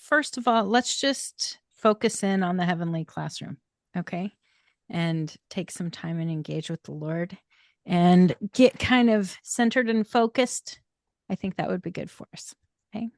first of all, let's just focus in on the heavenly classroom, okay? And take some time and engage with the Lord and get kind of centered and focused. I think that would be good for us. Okay.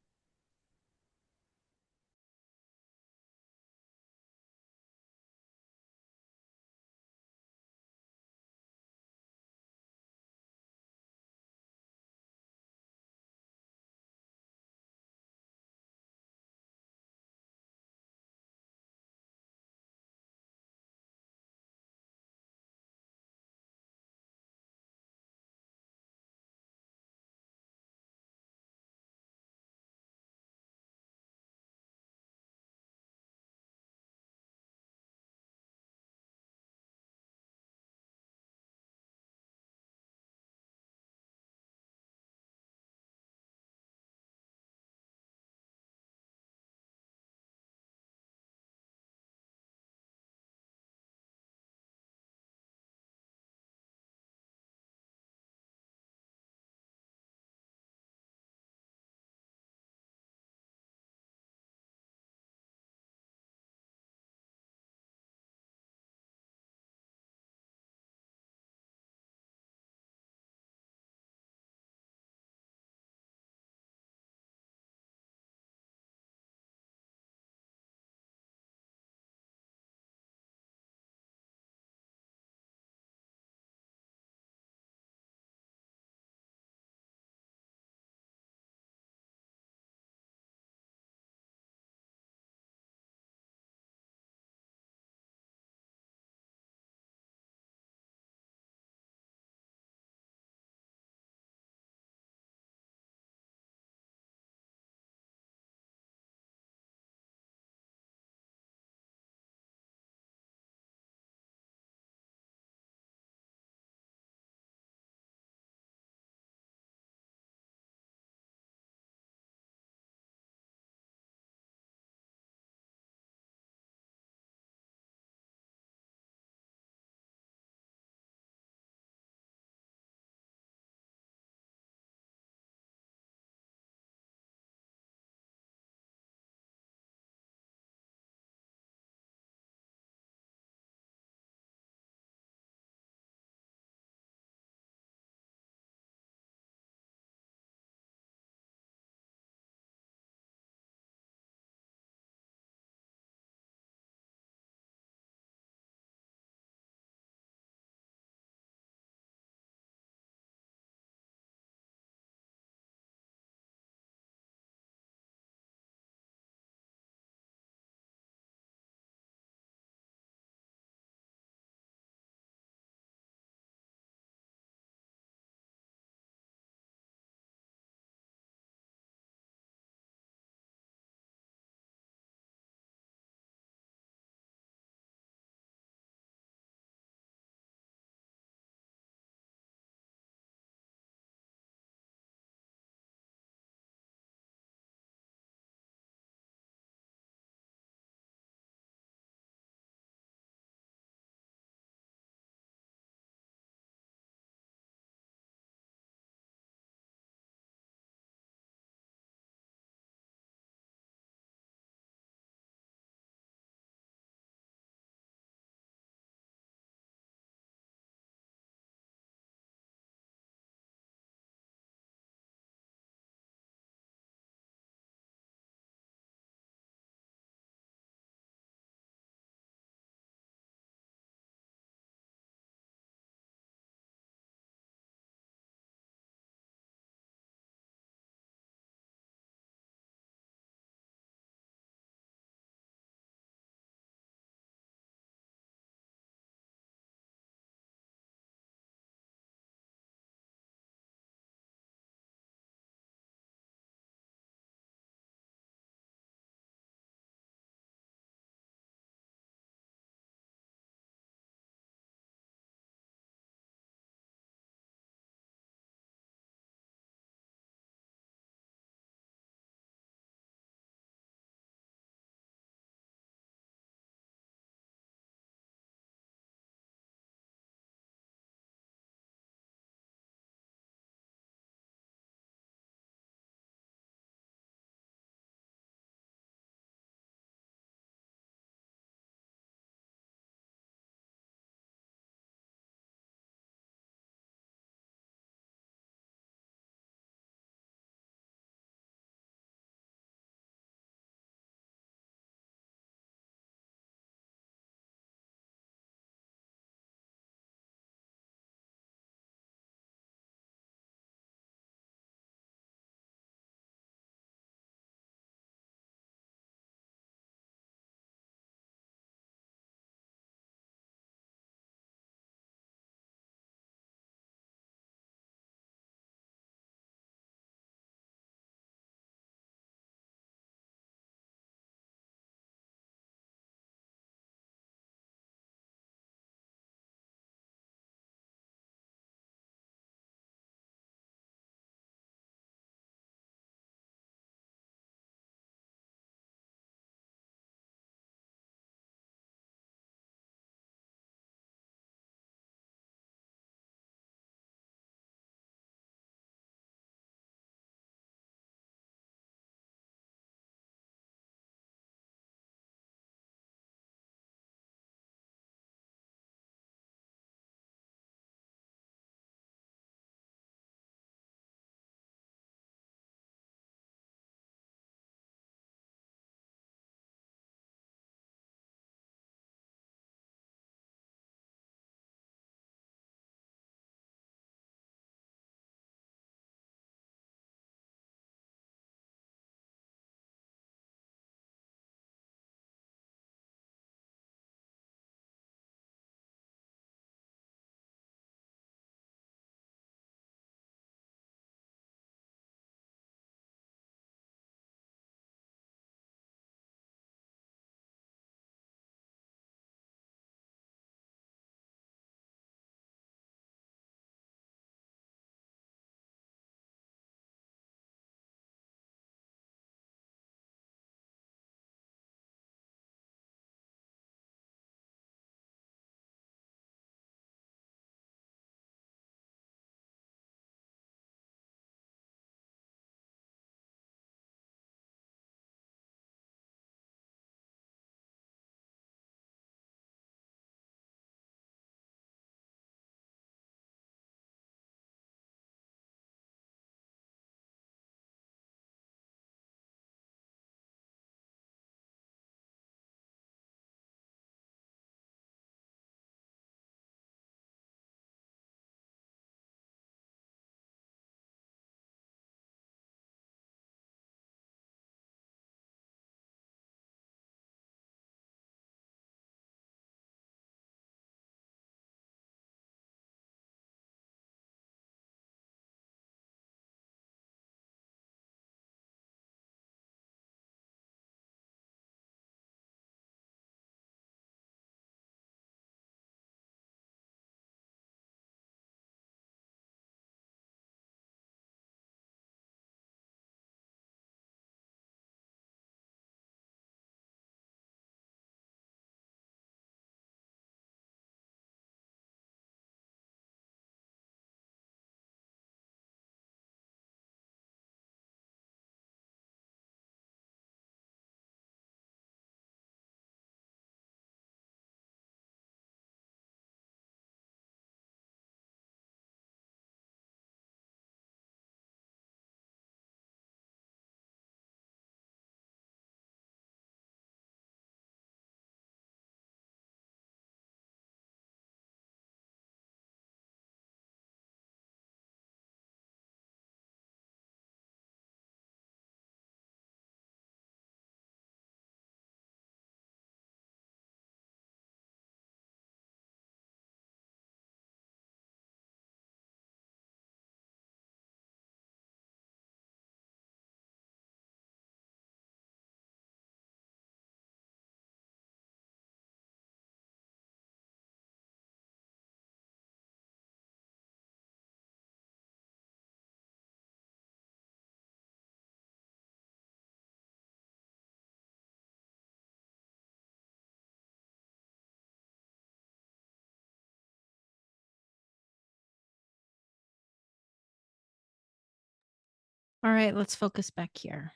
All right, let's focus back here.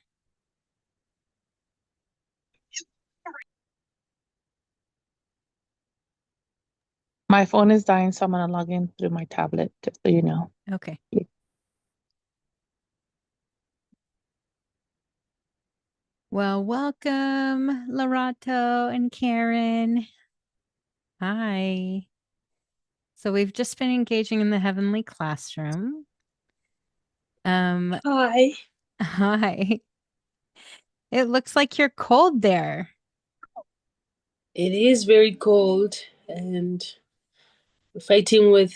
My phone is dying, so I'm gonna log in through my tablet, just so you know. Okay. Well, welcome, Lorato and Karen. Hi. So we've just been engaging in the heavenly classroom. Hi. Hi. It looks like you're cold there. It is very cold and we're fighting with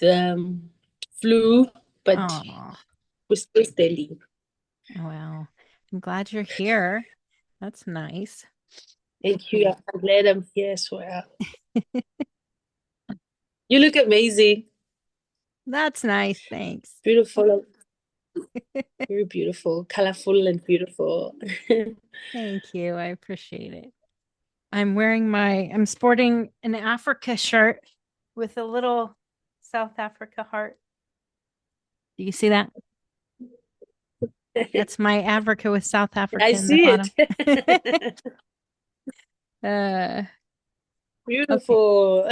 flu, but Oh, we're still steady. well, I'm glad you're here. That's nice. Thank you. I'm glad I'm here as well. You look amazing. That's nice. Thanks. Beautiful. Very beautiful. Colorful and beautiful. Thank you. I appreciate it. I'm sporting an Africa shirt with a little South Africa heart. Do you see that? That's my Africa with South Africa I in the see bottom. it. uh, okay. Beautiful.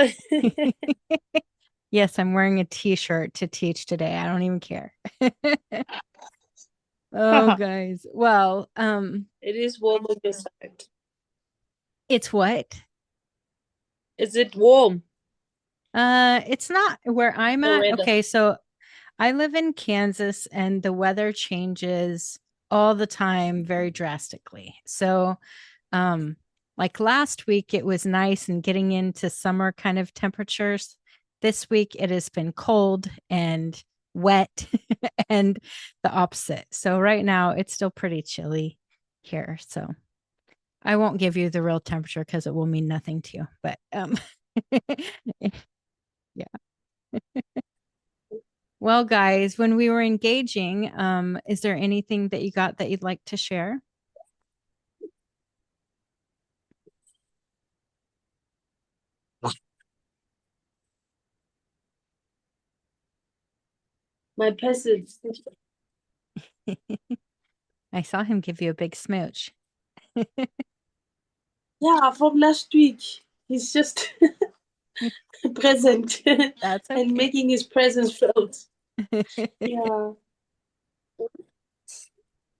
Yes, I'm wearing a t-shirt to teach today. I don't even care. Oh, guys. Well, It is warm on your side. it's what? Is it warm It's not where I'm or at. weather? Okay, so I live in Kansas and the weather changes all the time very drastically. So, um, like last week, it was nice and getting into summer kind of temperatures. This week, it has been cold and wet and the opposite. So, right now, it's still pretty chilly here. So, I won't give you the real temperature because it will mean nothing to you. But, yeah. Well, guys, when we were engaging, is there anything that you got that you'd like to share? My person. I saw him give you a big smooch. Yeah, from last week. He's just present That's and okay. making his presence felt. Yeah.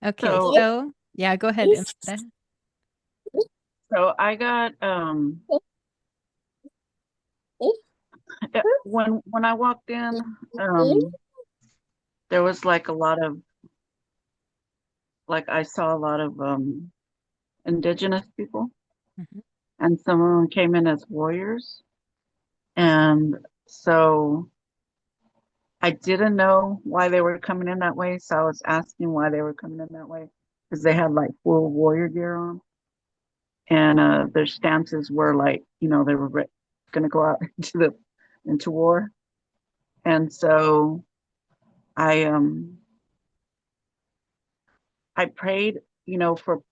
Okay, So, so yeah, go ahead, Amanda. so I got when I walked in, there was like a lot of I saw a lot of indigenous people, Mhm. and some of them came in as warriors, and so I didn't know why they were coming in that way, so I was asking why they were coming in that way because they had like full warrior gear on, and their stances were like they were going to go out into war, and so I um I prayed, for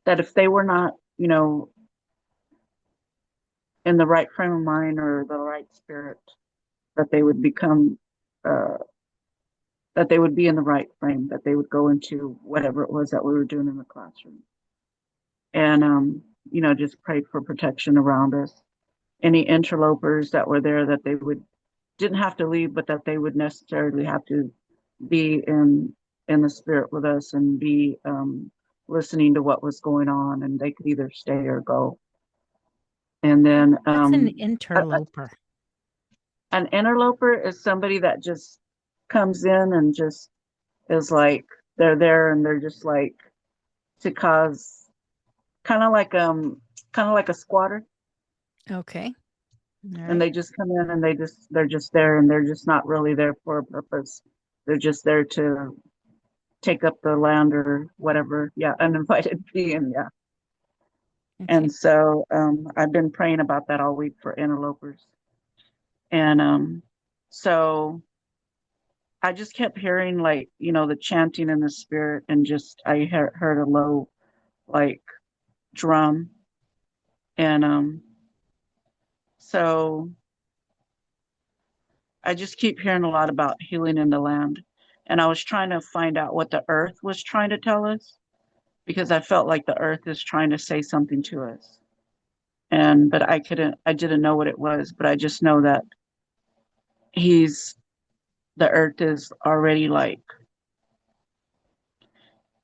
that if they were not, in the right frame of mind or the right spirit, that they would become, uh, that they would be in the right frame, that they would go into whatever it was that we were doing in the classroom, and just prayed for protection around us. Any interlopers that were there, that they would didn't have to leave, but that they would necessarily have to be in the spirit with us and be listening to what was going on, and they could either stay or go. And then What's an interloper? an interloper is somebody that just comes in and just is like they're there and they're just like to cause kind of like kind of like a squatter, Okay. All and right. they just come in and they're just there and they're just not really there for a purpose. They're just there to take up the land or whatever. Yeah, uninvited being. Yeah. Okay. And so I've been praying about that all week for interlopers. And so I just kept hearing like, the chanting in the spirit, and just I heard a low like drum. And so I just keep hearing a lot about healing in the land. And I was trying to find out what the earth was trying to tell us because I felt like the earth is trying to say something to us. But I didn't know what it was, but I just know that he's, the earth is already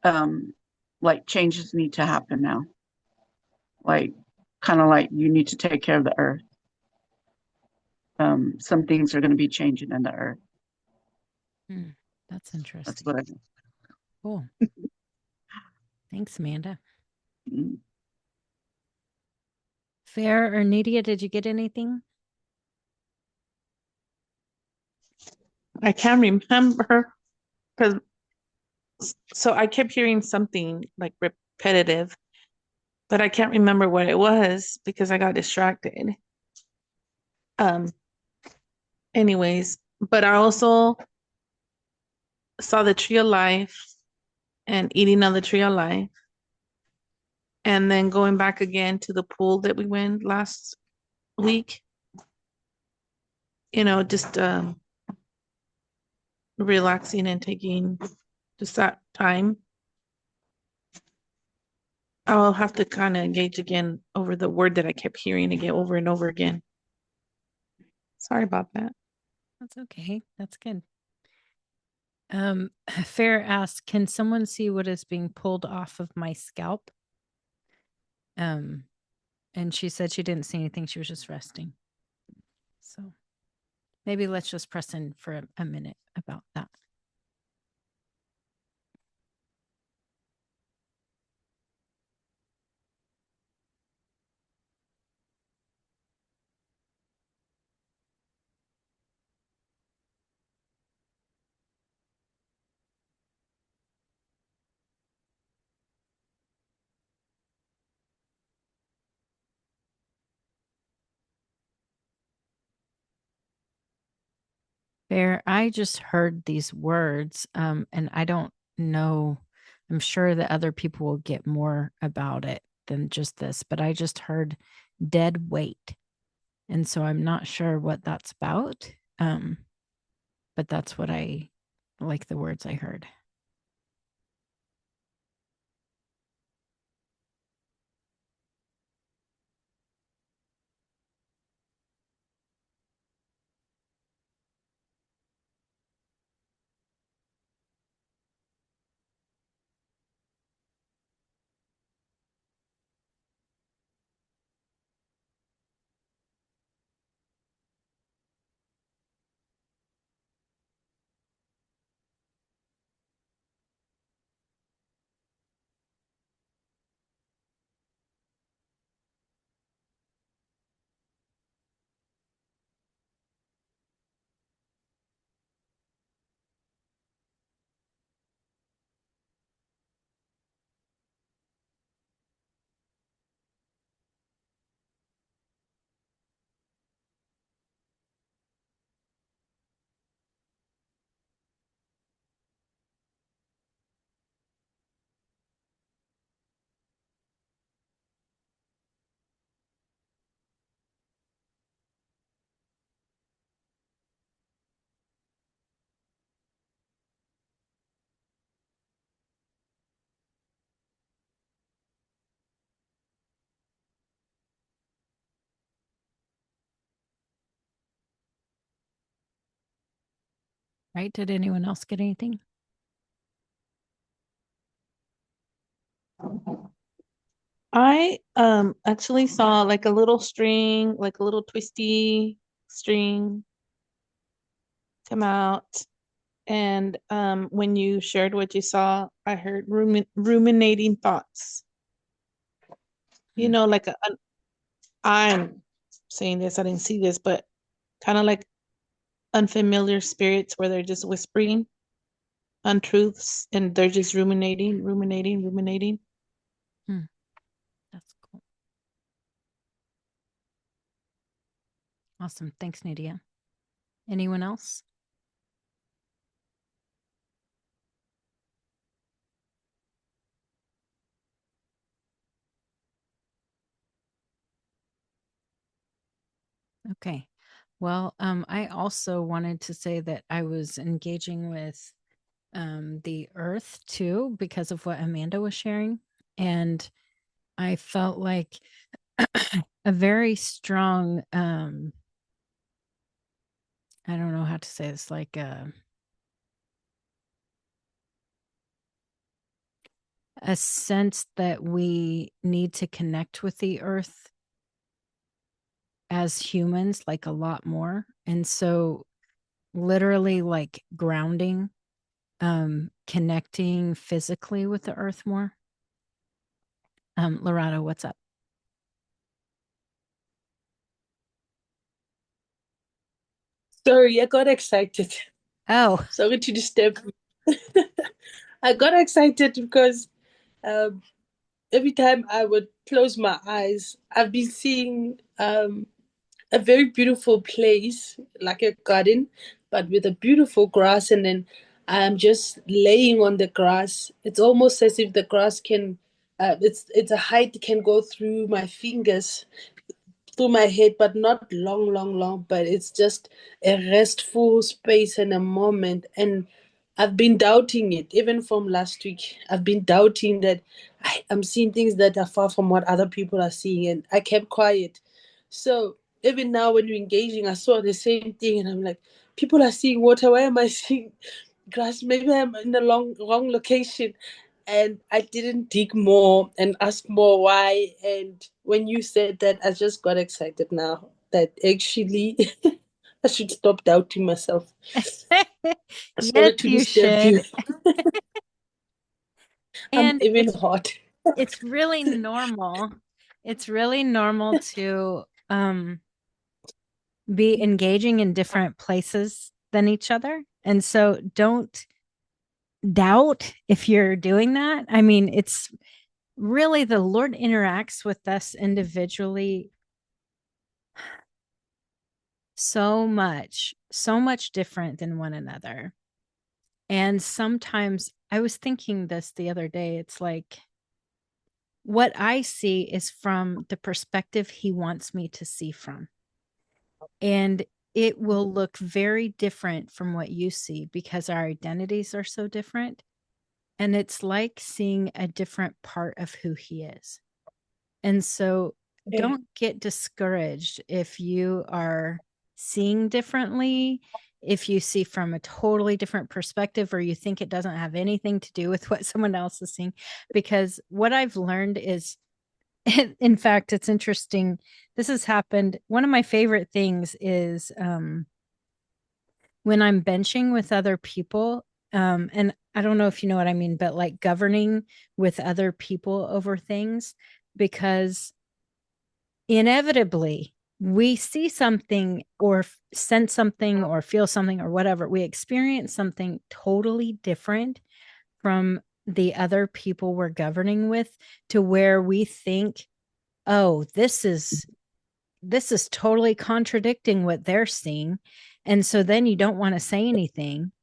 um, like changes need to happen now. Like, kind of like you need to take care of the earth. Some things are going to be changing in the earth. That's That's interesting. what I Cool. Thanks, Amanda. think. Fair or Nydia, did you get anything? I can't remember because so I kept hearing something like repetitive, but I can't remember what it was because I got distracted. Um, anyways, but I also saw the tree of life and eating of the tree of life, and then going back again to the pool that we went last week. Just relaxing and taking just that time. I'll have to kind of engage again over the word that I kept hearing again over and over again. Sorry about that. That's okay. That's good. Fair asked, can someone see what is being pulled off of my scalp? And she said she didn't see anything. She was just resting. So maybe let's just press in for a minute about that. Fair. I just heard these words, and I don't know. I'm sure that other people will get more about it than just this, but I just heard dead weight. And so I'm not sure what that's about. But that's what I like the words I heard. Right? Did anyone else get anything? I actually saw like a little string, like a little twisty string come out. And when you shared what you saw, I heard ruminating thoughts. Like I'm saying this, I didn't see this, but kind of like unfamiliar spirits where they're just whispering untruths and they're just ruminating. That's cool. Awesome. Thanks, Nydia. Anyone else? Okay. Well, I also wanted to say that I was engaging with the earth too, because of what Amanda was sharing. And I felt like a very strong, I don't know how to say this, like a sense that we need to connect with the earth as humans, like a lot more. And so literally like grounding, connecting physically with the earth more. Loretta, what's up? Sorry, I got excited. Oh, Sorry to disturb you. I got excited because um, every time I would close my eyes, I've been seeing a very beautiful place, like a garden, but with a beautiful grass. And then I'm just laying on the grass. It's almost as if the grass can, it's a height can go through my fingers, through my head, but not long, long, long. But it's just a restful space and a moment. And I've been doubting it, even from last week. I've been doubting that I'm seeing things that are far from what other people are seeing, and I kept quiet. So even now, when we're engaging, I saw the same thing, and I'm like, people are seeing water. Why am I seeing grass? Maybe I'm in the wrong location. And I didn't dig more and ask more why. And when you said that, I just got excited now that actually I should stop doubting myself. yes, Sorry to you disturb should. you. I'm And even hot. it's really normal. It's really normal to be engaging in different places than each other. And so don't doubt if you're doing that. I mean, it's really the Lord interacts with us individually so much different than one another. And sometimes I was thinking this the other day. It's like what I see is from the perspective he wants me to see from. And it will look very different from what you see because our identities are so different. And it's like seeing a different part of who he is. And so don't get discouraged if you are seeing differently, if you see from a totally different perspective, or you think it doesn't have anything to do with what someone else is seeing. Because what I've learned is, in fact, it's interesting. This has happened. One of my favorite things is when I'm benching with other people. And I don't know if you know what I mean, but like governing with other people over things, because inevitably we see something or sense something or feel something or whatever. We experience something totally different from the other people we're governing with, to where we think, oh, this is totally contradicting what they're seeing. And so then you don't want to say anything.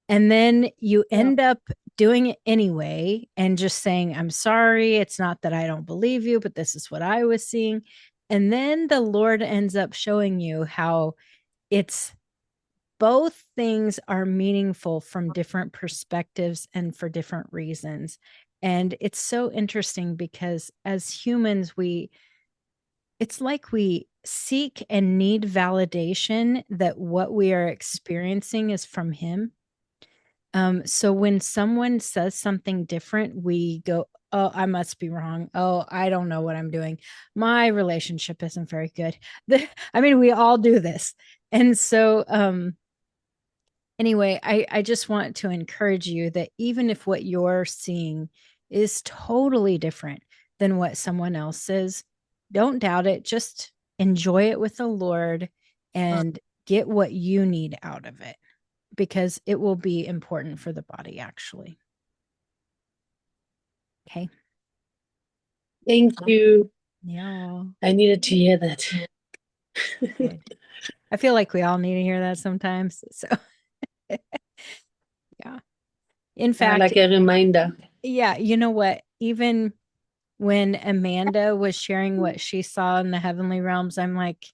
And then you end up doing it anyway and just saying, I'm sorry. It's not that I don't believe you, but this is what I was seeing. And then the Lord ends up showing you how it's both things are meaningful from different perspectives and for different reasons. And it's so interesting because as humans, it's like we seek and need validation that what we are experiencing is from him. So when someone says something different, we go, oh, I must be wrong. Oh, I don't know what I'm doing. My relationship isn't very good. I mean, we all do this. And so anyway, I just want to encourage you that even if what you're seeing is totally different than what someone else is, don't doubt it. Just enjoy it with the Lord and get what you need out of it, because it will be important for the body, actually. Okay. Thank you. Yeah. I needed to hear that. Good. I feel like we all need to hear that sometimes. So, yeah. In fact, Like a reminder. yeah, you know what? Even when Amanda was sharing what she saw in the heavenly realms, I'm like,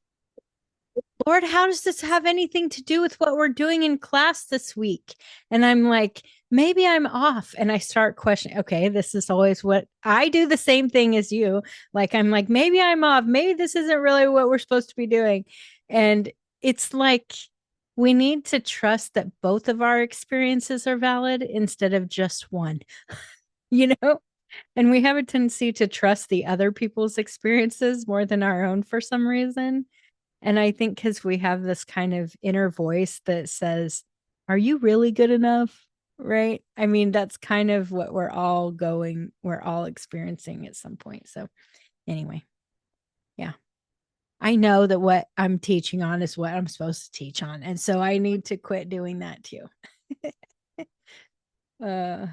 Lord, how does this have anything to do with what we're doing in class this week? And I'm like, maybe I'm off. And I start questioning, okay, this is always what I do, the same thing as you. Like, I'm like, maybe I'm off. Maybe this isn't really what we're supposed to be doing. And it's like, we need to trust that both of our experiences are valid instead of just one, you know? And we have a tendency to trust the other people's experiences more than our own for some reason. And I think because we have this kind of inner voice that says, are you really good enough? Right. I mean, that's kind of what we're all experiencing at some point. So, anyway, yeah, I know that what I'm teaching on is what I'm supposed to teach on. And so I need to quit doing that too. uh,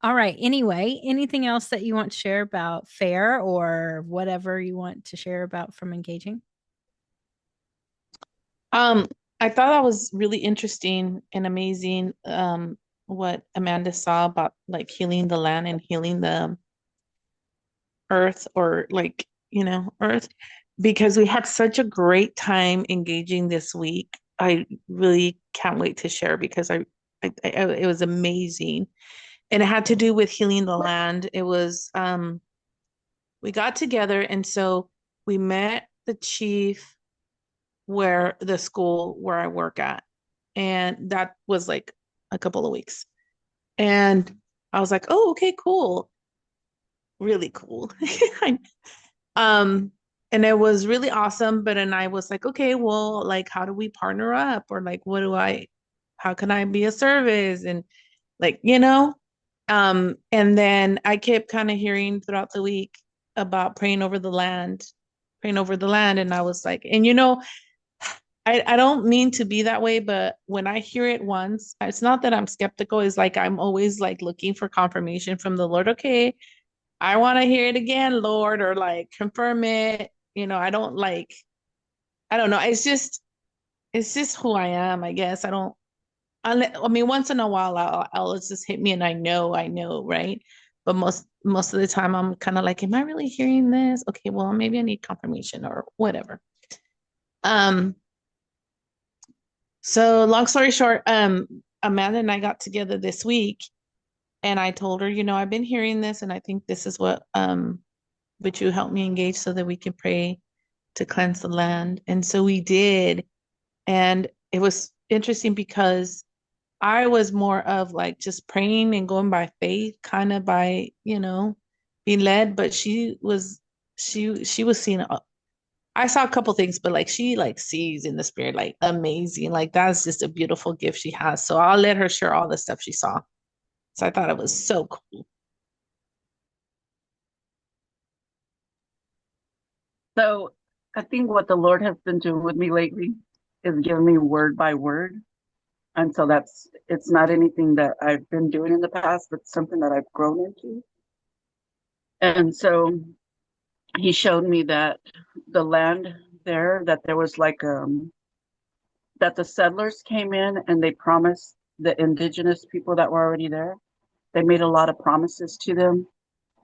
all right. Anyway, anything else that you want to share about fair or whatever you want to share about from engaging? Um, I thought that was really interesting and amazing, what Amanda saw about like healing the land and healing the earth, or like, earth, because we had such a great time engaging this week. I really can't wait to share because it was amazing. And it had to do with healing the land. It was, we got together, and so we met the chief where the school where I work at. And that was like a couple of weeks. And I was like, oh, okay, cool. Really cool. um, and it was really awesome. But then I was like, okay, well, like, how do we partner up? Or like, how can I be a service? And like, and then I kept kind of hearing throughout the week about praying over the land. And I was like, and I don't mean to be that way, but when I hear it once, it's not that I'm skeptical. It's like I'm always like looking for confirmation from the Lord. Okay, I want to hear it again, Lord, or like confirm it. I don't know. It's just who I am, I guess. I mean, once in a while, I'll just hit me, and I know, right? But most of the time, I'm kind of like, am I really hearing this? Okay, well, maybe I need confirmation or whatever. Um, So long story short, Amanda and I got together this week, and I told her, I've been hearing this, and I think this is but you help me engage so that we can pray to cleanse the land. And so we did. And it was interesting because I was more of like just praying and going by faith, kind of by, being led, but she was seeing I saw a couple things, but like she like sees in the spirit, like amazing. Like that's just a beautiful gift she has. So I'll let her share all the stuff she saw. So I thought it was so cool. So I think what the Lord has been doing with me lately is giving me word by word. And so it's not anything that I've been doing in the past, but something that I've grown into. And so he showed me that the land there, that there was like, that the settlers came in and they promised the indigenous people that were already there, they made a lot of promises to them.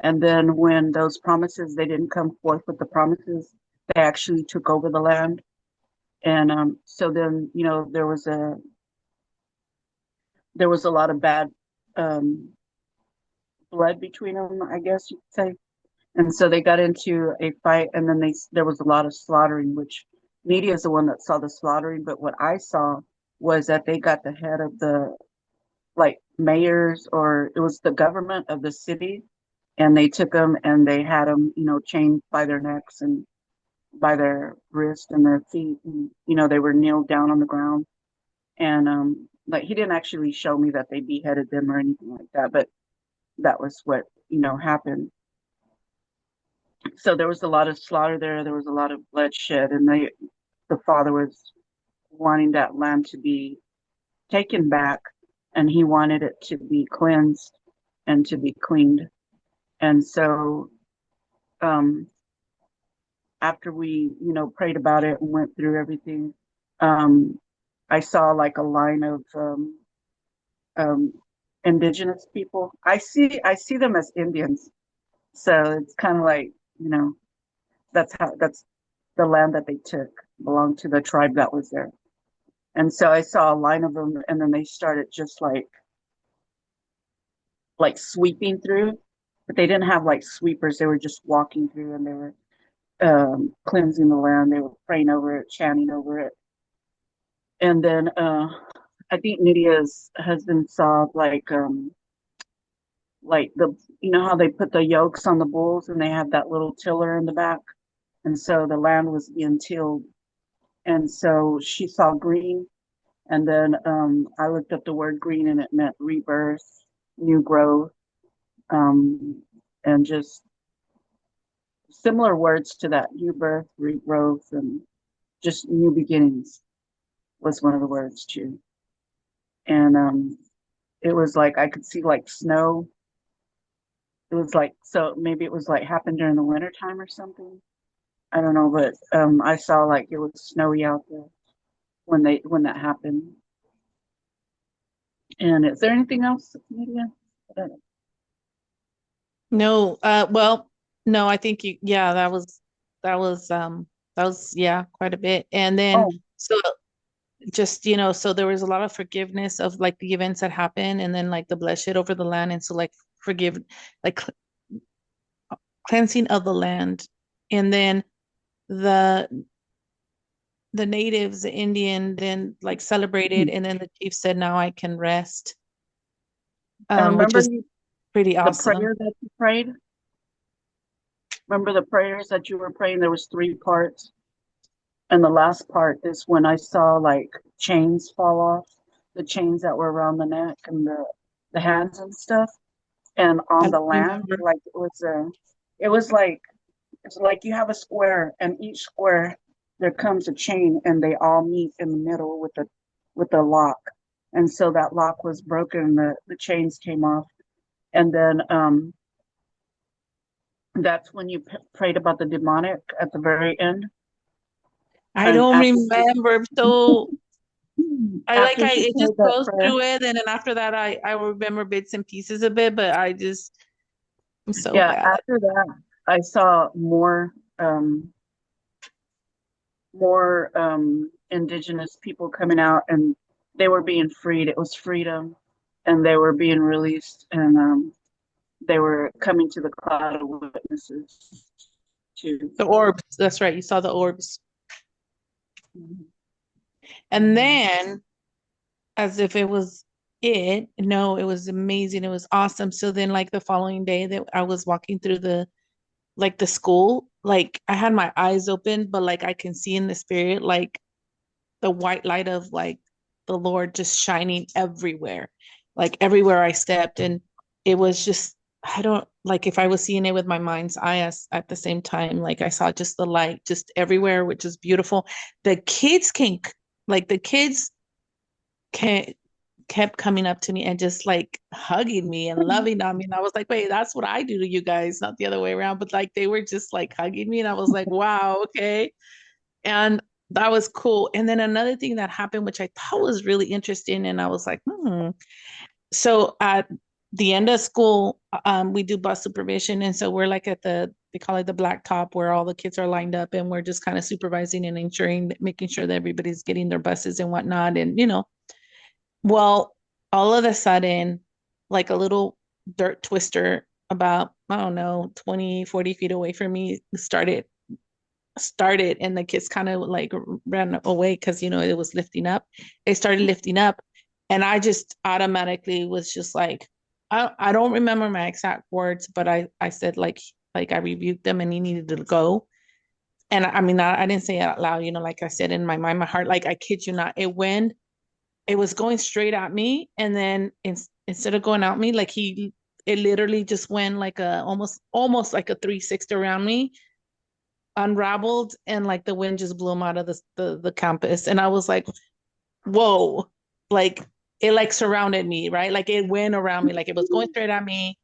And then when those promises, they didn't come forth with the promises, they actually took over the land. And so then, there was a lot of bad um, blood between them, I guess you could say. And so they got into a fight, and then there was a lot of slaughtering, which media is the one that saw the slaughtering. But what I saw was that they got the head of the like mayors, or it was the government of the city, and they took them and they had them, chained by their necks and by their wrist and their feet, and they were kneeled down on the ground. And like he didn't actually show me that they beheaded them or anything like that, but that was what happened. So there was a lot of slaughter there. There was a lot of bloodshed, and the father was wanting that land to be taken back, and he wanted it to be cleansed and to be cleaned. And so, after we, prayed about it and went through everything, um, I saw like a line of um, indigenous people. I see them as Indians. So it's kind of like, that's the land that they took. belonged to the tribe that was there. And so I saw a line of them, and then they started just like sweeping through, but they didn't have like sweepers. They were just walking through, and they were cleansing the land. They were praying over it, chanting over it. And then I think Nydia's husband saw like the how they put the yokes on the bulls and they have that little tiller in the back, and so the land was being tilled, and so she saw green, and then I looked up the word green and it meant rebirth, new growth, um, and just similar words to that: new birth, regrowth, and just new beginnings was one of the words too. And it was like I could see like snow. It was like, so maybe it was like happened during the winter time or something. I don't know, but I saw like it was snowy out there when that happened. And is there anything else, Lydia? No, well, no, I think yeah, that was yeah, quite a bit. And then Oh, so just, so there was a lot of forgiveness of like the events that happened and then like the bloodshed over the land. And so like like cleansing of the land. And then the the natives, the Indian, then like celebrated, and then the chief said, "Now I can rest," and which remember is pretty the awesome. prayer that you prayed? Remember the prayers that you were praying? There was three parts. And the last part is when I saw like chains fall off, the chains that were around the neck and the hands and stuff, and I on the don't land, remember. like it was like it's like you have a square, and each square there comes a chain, and they all meet in the middle with the lock, and so that lock was broken, the chains came off, and then that's when you prayed about the demonic at the very end, I and don't remember. So after she it just prayed that goes prayer. through it, and then after that, I remember bits and pieces of it, but I'm so Yeah, bad at. after that, I saw um, more indigenous people coming out, and they were being freed. It was freedom, and they were being released, and they were coming to the cloud of witnesses too. The orbs. That's right. You saw the orbs. Mhm. And then, as if it was it, no, it was amazing. It was awesome. So then, like the following day that I was walking through the school, like I had my eyes open, but like I can see in the spirit, like the white light of like the Lord just shining everywhere, like everywhere I stepped. And it was just, I don't like if I was seeing it with my mind's eye at the same time, like I saw just the light just everywhere, which is beautiful. The kids can, like, the kids can kept coming up to me and just like hugging me and loving on me. And I was like, wait, that's what I do to you guys, not the other way around. But like they were just like hugging me. And I was like, wow, okay. And that was cool. And then another thing that happened, which I thought was really interesting, and I was like, hmm. So at the end of school, we do bus supervision. And so we're like at they call it the black top, where all the kids are lined up and we're just kind of supervising and ensuring, making sure that everybody's getting their buses and whatnot. And, well, all of a sudden, like a little dirt twister about, I don't know, 20, 40 feet away from me started and the kids kind of like ran away because it was lifting up. They started lifting up, and I just automatically was just like, I don't remember my exact words, but I said like I rebuked them and he needed to go. And I mean I didn't say it out loud, like I said in my mind, my heart, like I kid you not, it was going straight at me, and then instead of going at me, like it literally just went like a almost like a 360 around me, unraveled, and like the wind just blew him out of the campus. And I was like, whoa, like it like surrounded me, right? Like it went around me, like it was going straight at me.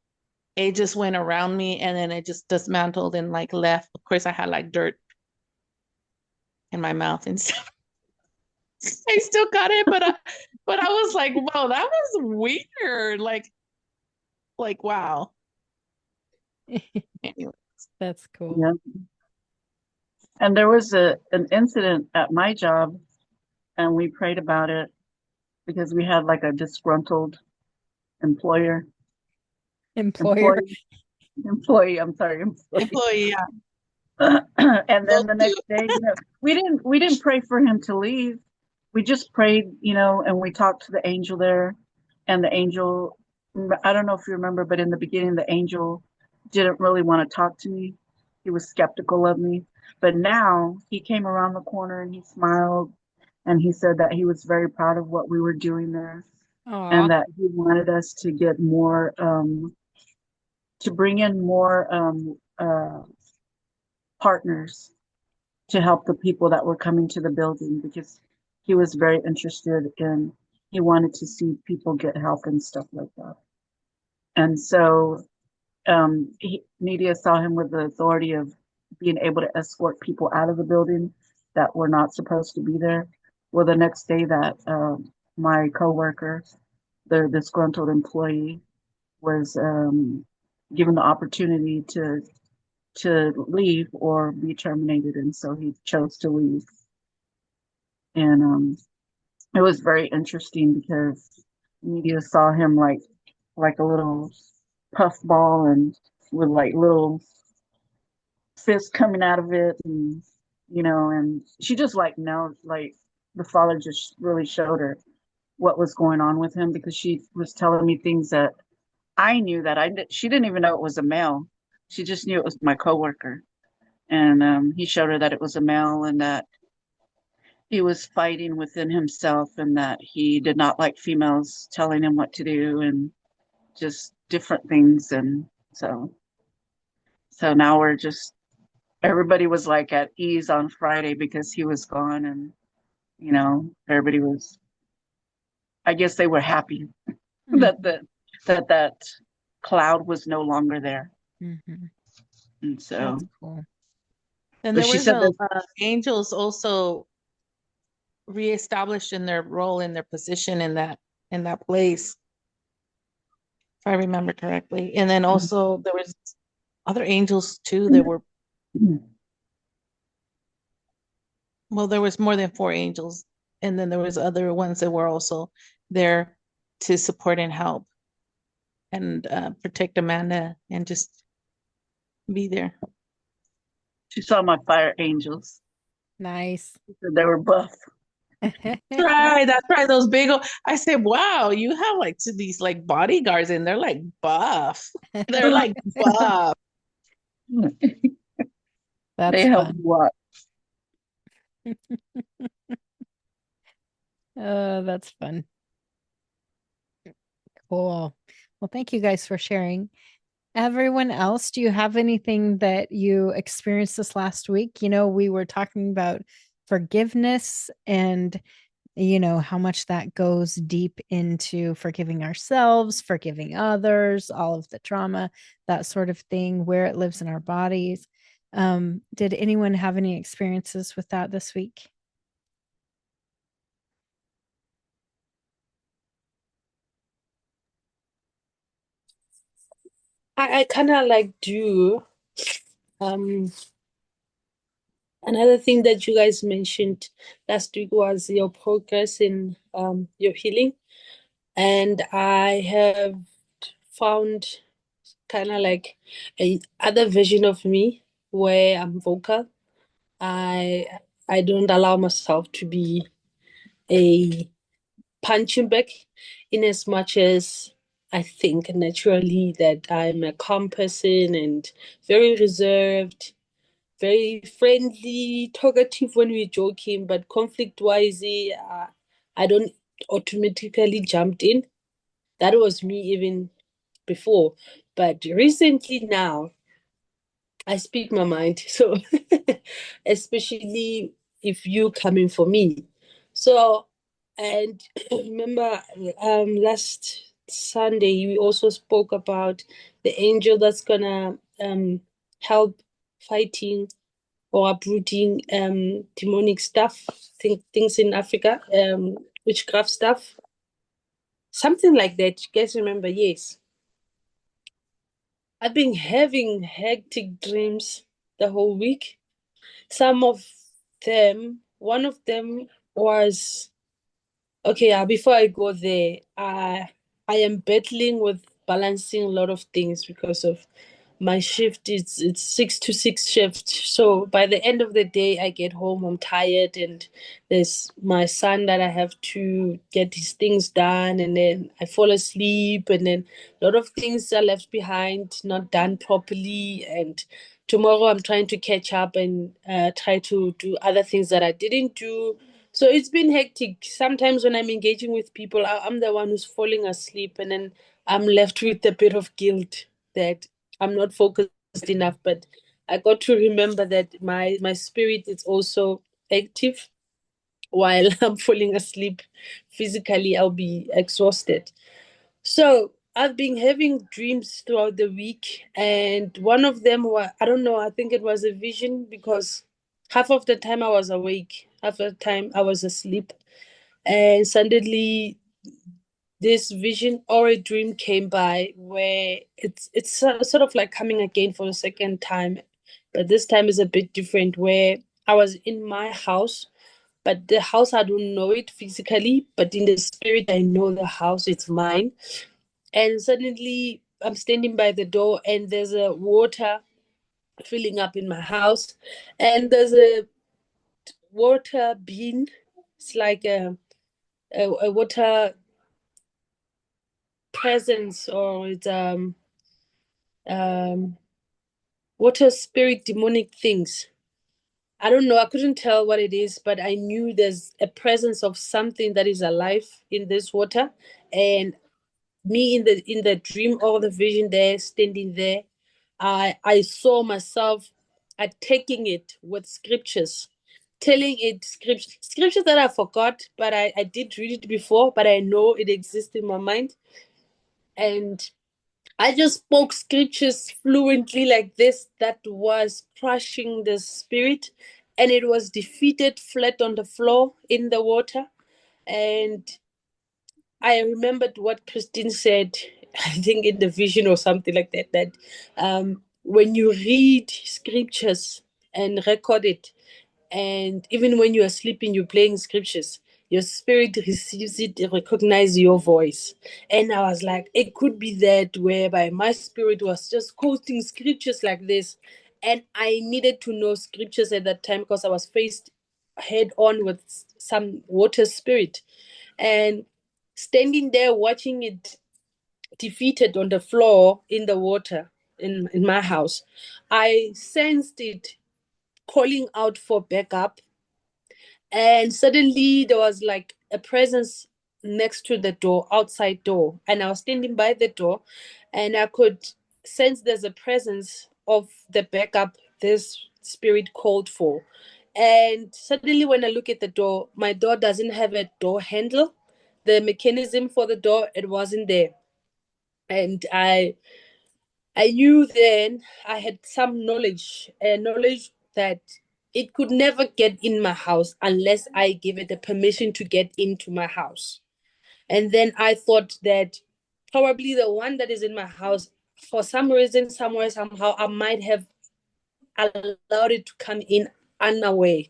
It just went around me, and then it just dismantled and like left. Of course, I had like dirt in my mouth and stuff. I still got it, but I was like, whoa, that was weird. Like wow. Anyway. That's cool. Yeah. And there was an incident at my job, and we prayed about it because we had like a disgruntled employer, Employer. employee, employee. I'm sorry, employee. Employee, yeah. And Those then the two. next day, we didn't pray for him to leave. We just prayed, and we talked to the angel there, and the angel, I don't know if you remember, but in the beginning, the angel didn't really want to talk to me. He was skeptical of me. But now he came around the corner and he smiled and he said that he was very proud of what we were doing there Aw. and that he wanted us to get more, to bring in more partners to help the people that were coming to the building because he was very interested in, he wanted to see people get help and stuff like that. And so Nidia saw him with the authority of being able to escort people out of the building that were not supposed to be there. Well, the next day that my coworker, the disgruntled employee, was given the opportunity to leave or be terminated, and so he chose to leave. And it was very interesting because media saw him like a little puffball and with like little fists coming out of it, and she just like no, like the father just really showed her what was going on with him because she was telling me things that I knew that she didn't even know it was a male. She just knew it was my coworker. And he showed her that it was a male and that he was fighting within himself and that he did not like females telling him what to do and just different things. And so now we're just, everybody was like at ease on Friday because he was gone. And, everybody was, I guess they were happy that that cloud was no longer there. Mm-hmm. And so, That's cool. And but there she was said that angels also reestablished in their role, in their position in that place, if I remember correctly. And then also there was other angels too that were, well, there was more than four angels, and then there was other ones that were also there to support and help and protect Amanda and just be there. she saw my fire angels. Nice. She said they were buff. That's right. Those big old, I said, wow, you have like these like bodyguards and they're like buff. They're like buff. That's They help fun. me watch. Oh, that's fun. Cool. Well, thank you guys for sharing. Everyone else, do you have anything that you experienced this last week? We were talking about forgiveness and how much that goes deep into forgiving ourselves, forgiving others, all of the trauma, that sort of thing, where it lives in our bodies. Did anyone have any experiences with that this week? I kind of like do. Another thing that you guys mentioned last week was your progress in your healing. And I have found kind of like a other version of me where I'm vocal. I I don't allow myself to be a punching bag in as much as I think naturally that I'm a calm person and very reserved, very friendly, talkative when we're joking, but conflict wise, I don't automatically jumped in. That was me even before. But recently now, I speak my mind. So, especially if you coming for me. So, and remember, last Sunday we also spoke about the angel that's gonna help fighting or uprooting demonic stuff, things in Africa, witchcraft stuff, something like that. You guys remember? Yes. I've been having hectic dreams the whole week. Some of them, one of them was okay. Before I go there, I am battling with balancing a lot of things because of my shift. It's 6 to 6 shift. So by the end of the day, I get home, I'm tired, and there's my son that I have to get his things done, and then I fall asleep, and then a lot of things are left behind, not done properly, and tomorrow I'm trying to catch up and try to do other things that I didn't do. So it's been hectic. Sometimes when I'm engaging with people, I'm the one who's falling asleep, and then I'm left with a bit of guilt that I'm not focused enough. But I got to remember that my spirit is also active while I'm falling asleep. Physically, I'll be exhausted. So I've been having dreams throughout the week, and one of them was, I don't know, I think it was a vision because half of the time I was awake, half of the time I was asleep. And suddenly this vision or a dream came by where sort of like coming again for a second time, but this time is a bit different where I was in my house, but the house I don't know it physically, but in the spirit I know the house, it's mine. And suddenly I'm standing by the door and there's a water filling up in my house, and there's a water bean. It's like a water presence, or it's um water spirit demonic things. I don't know, I couldn't tell what it is, but I knew there's a presence of something that is alive in this water. And me in the dream or the vision there, standing there, I saw myself attacking it with scriptures, telling it scriptures that I forgot, but I did read it before, but I know it exists in my mind. And I just spoke scriptures fluently like this that was crushing the spirit, and it was defeated flat on the floor in the water. And I remembered what Christine said, I think in the vision or something like that, that when you read scriptures and record it, and even when you are sleeping, you're playing scriptures, your spirit receives it, it recognizes your voice. And I was like, it could be that whereby my spirit was just quoting scriptures like this. And I needed to know scriptures at that time because I was faced head on with some water spirit. And standing there watching it defeated on the floor in the water in my house, I sensed it calling out for backup. And suddenly there was like a presence next to the door, outside door. And I was standing by the door and I could sense there's a presence of the backup this spirit called for. And suddenly when I look at the door, my door doesn't have a door handle. The mechanism for the door, it wasn't there. And I knew then I had some knowledge, a knowledge that it could never get in my house unless I give it the permission to get into my house. And then I thought that probably the one that is in my house, for some reason, somewhere, somehow, I might have allowed it to come in unaware.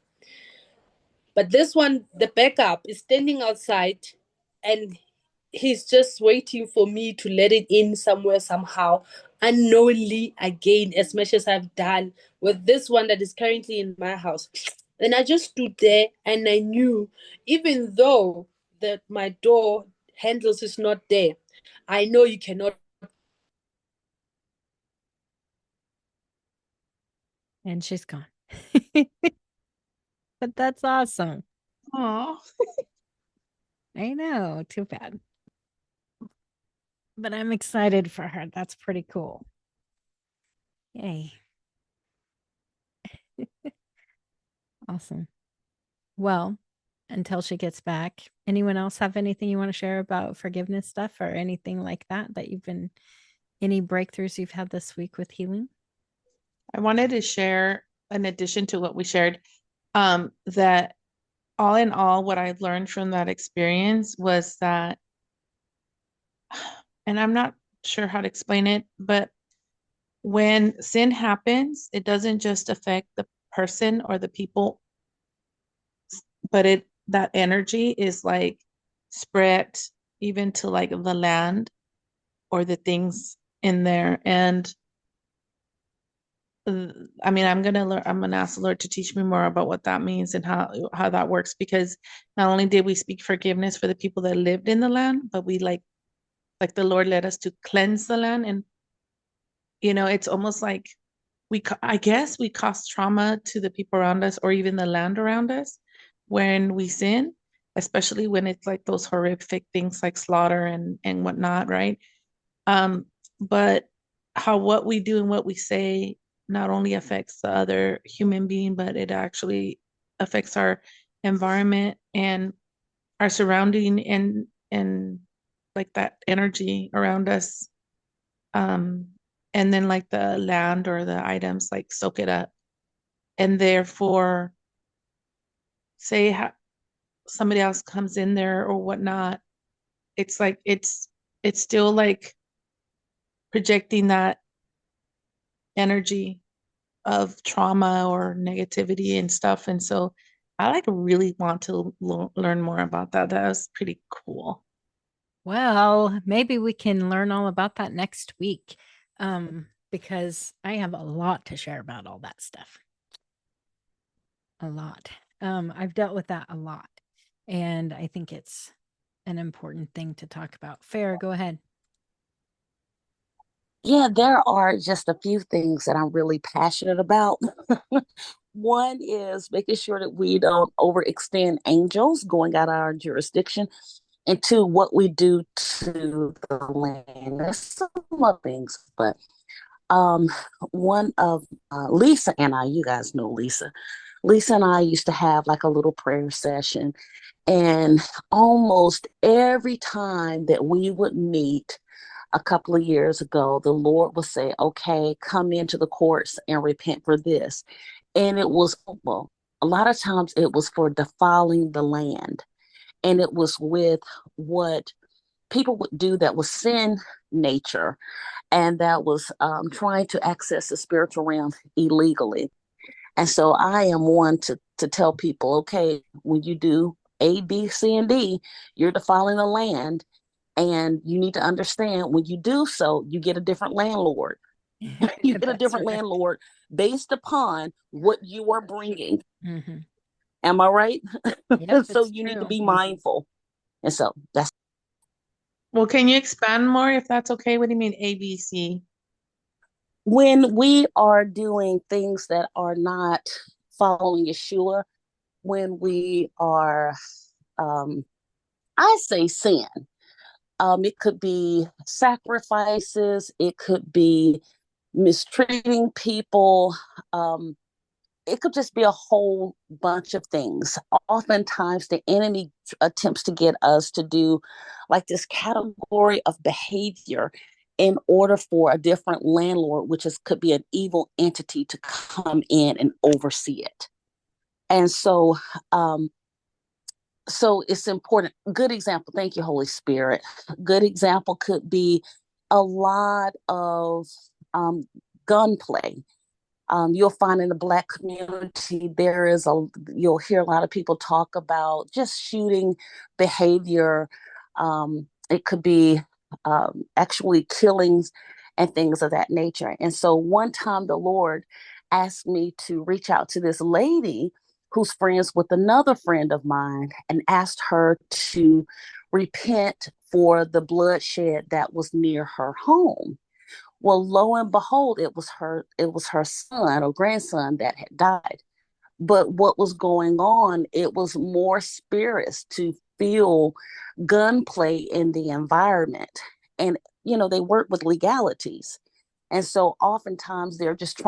But this one, the backup, is standing outside and he's just waiting for me to let it in somewhere, somehow, unknowingly, again, as much as I've done with this one that is currently in my house. And I just stood there and I knew, even though that my door handles is not there, I know you cannot. And she's gone. But that's awesome. Oh, I know. Too bad. But I'm excited for her. That's pretty cool. Yay. Awesome. Well, until she gets back, anyone else have anything you want to share about forgiveness stuff or anything like that that you've been, any breakthroughs you've had this week with healing? I wanted to share, in addition to what we shared, that all in all, what I learned from that experience was that, and I'm not sure how to explain it, but when sin happens, it doesn't just affect person or the people, but that energy is like spread even to like the land or the things in there. And I mean, I'm gonna ask the Lord to teach me more about what that means and how that works, because not only did we speak forgiveness for the people that lived in the land, but we like the Lord led us to cleanse the land. And it's almost like I guess we cause trauma to the people around us or even the land around us when we sin, especially when it's like those horrific things like slaughter and whatnot, right? But how what we do and what we say not only affects the other human being, but it actually affects our environment and our surrounding and like that energy around us. Um, and then like the land or the items like soak it up. And therefore, say somebody else comes in there or whatnot, it's like it's still like projecting that energy of trauma or negativity and stuff. And so I like really want to learn more about that. That was pretty cool. Well, maybe we can learn all about that next week. Because I have a lot to share about all that stuff. A lot. I've dealt with that a lot. And I think it's an important thing to talk about. Fair, go ahead. Yeah, there are just a few things that I'm really passionate about. One is making sure that we don't overextend angels going out of our jurisdiction. And two, what we do to the land. There's some other things, but um, one of Lisa and I, you guys know Lisa. Lisa and I used to have like a little prayer session, and almost every time that we would meet a couple of years ago, the Lord would say, okay, come into the courts and repent for this. And it was, well, a lot of times it was for defiling the land. And it was with what people would do that was sin nature and that was trying to access the spiritual realm illegally. And so I am one to tell people, okay, when you do A, B, C, and D, you're defiling the land. And you need to understand when you do so, you get a different landlord. You get a different right. landlord based upon what you are bringing. Mm-hmm. Am I right? Yep, So it's you need to true. be mindful. And so that's Well, can you expand more if that's okay? What do you mean ABC? when we are doing things that are not following Yeshua, when we are, um, I say sin. It could be sacrifices, it could be mistreating people. It could just be a whole bunch of things. Oftentimes, the enemy attempts to get us to do like this category of behavior in order for a different landlord, which could be an evil entity, to come in and oversee it. And um, so it's important. Good example. Thank you, Holy Spirit. Good example could be a lot of um, gunplay. You'll find in the Black community, you'll hear a lot of people talk about just shooting behavior. It could be actually killings and things of that nature. And so one time the Lord asked me to reach out to this lady who's friends with another friend of mine and asked her to repent for the bloodshed that was near her home. Well, lo and behold, it was her son or grandson that had died. But what was going on, it was more spirits to feel gunplay in the environment. And, they work with legalities. And so oftentimes they're just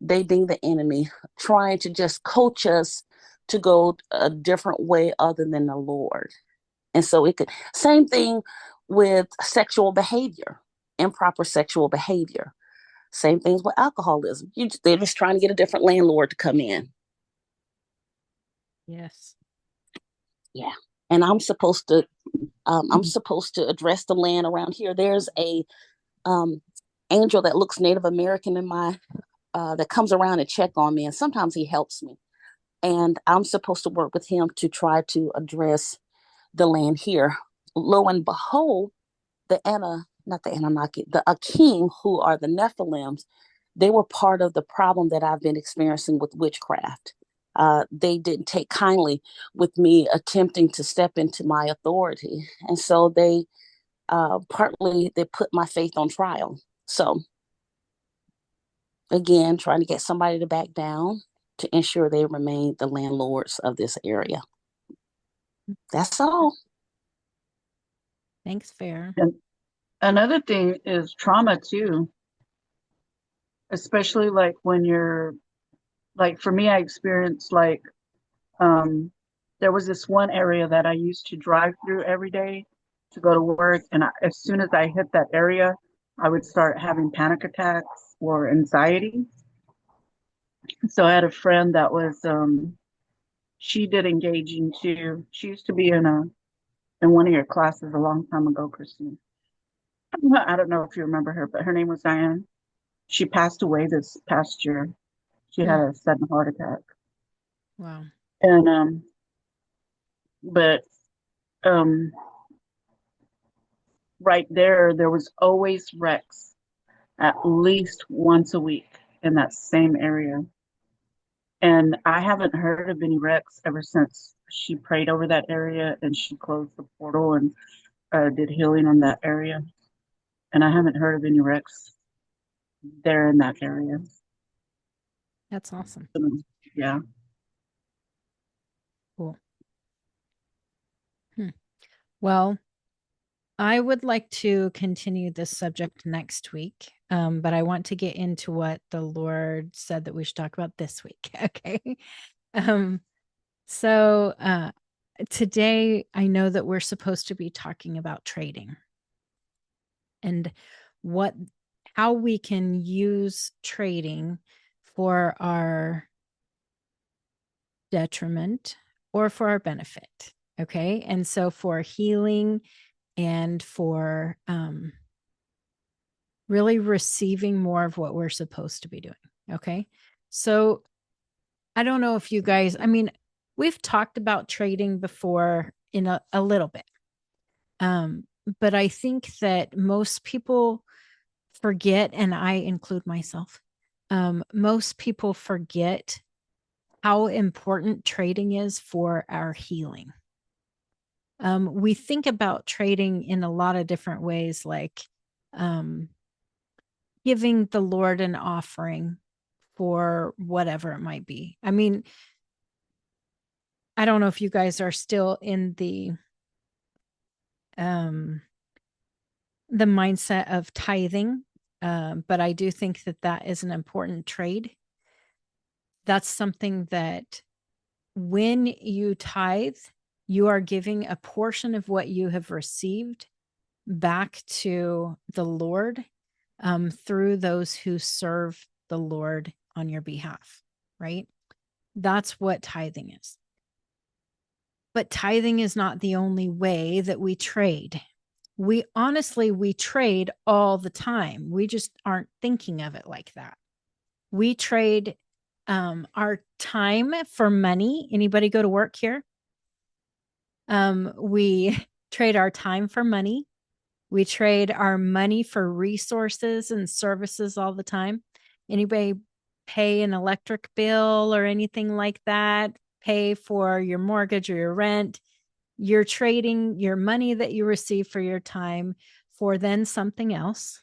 they being the enemy, trying to just coach us to go a different way other than the Lord. And so same thing with sexual behavior, improper sexual behavior. Same things with alcoholism. They're just trying to get a different landlord to come in. Yes. Yeah. And I'm supposed to address the land around here. There's a angel that looks Native American in my that comes around and check on me, and sometimes he helps me. And I'm supposed to work with him to try to address the land here. Lo and behold, not the Anunnaki, the Akim, who are the Nephilims, they were part of the problem that I've been experiencing with witchcraft. They didn't take kindly with me attempting to step into my authority, and so they partly they put my faith on trial. So again, trying to get somebody to back down to ensure they remain the landlords of this area. That's all. Thanks, Fair. And another thing is trauma too, especially like when you're like, for me, I experienced like there was this one area that I used to drive through every day to go to work, and as soon as I hit that area, I would start having panic attacks or anxiety. So I had a friend that was she did engaging too. She used to be in one of your classes a long time ago, Christine. I don't know if you remember her, but her name was Diane. She passed away this past year. She had a sudden heart attack. Wow. And but um right there was always wrecks at least once a week in that same area. And I haven't heard of any wrecks ever since she prayed over that area and she closed the portal and did healing on that area. And I haven't heard of any wrecks there in that area. That's awesome. Yeah. Cool. Well, I would like to continue this subject next week, but I want to get into what the Lord said that we should talk about this week. Okay. So today I know that we're supposed to be talking about trading and how we can use trading for our detriment or for our benefit. Okay. And so for healing and for really receiving more of what we're supposed to be doing. Okay. So I don't know if you guys, I mean, we've talked about trading before in a little bit. But I think that most people forget, and I include myself, most people forget how important trading is for our healing. We think about trading in a lot of different ways, like giving the Lord an offering for whatever it might be. I mean, I don't know if you guys are still in the mindset of tithing, but I do think that that is an important trade. That's something that when you tithe, you are giving a portion of what you have received back to the Lord through those who serve the Lord on your behalf, right? That's what tithing is. But tithing is not the only way that we trade. We trade all the time. We just aren't thinking of it like that. We trade our time for money. Anybody go to work here? We trade our time for money. We trade our money for resources and services all the time. Anybody pay an electric bill or anything like that? Pay for your mortgage or your rent? You're trading your money that you receive for your time for then something else,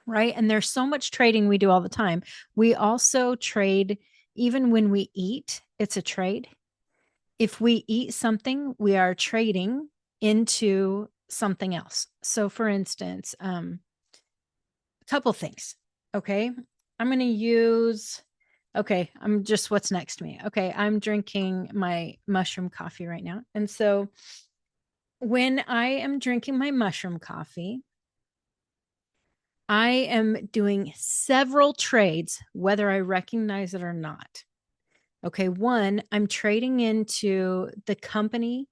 right? And there's so much trading we do all the time. We also trade, even when we eat, it's a trade. If we eat something, we are trading into something else. So for instance, a couple things. Okay. I'm going to use, okay, I'm just what's next to me. Okay. I'm drinking my mushroom coffee right now. And so when I am drinking my mushroom coffee, I am doing several trades, whether I recognize it or not. Okay. One, I'm trading into the company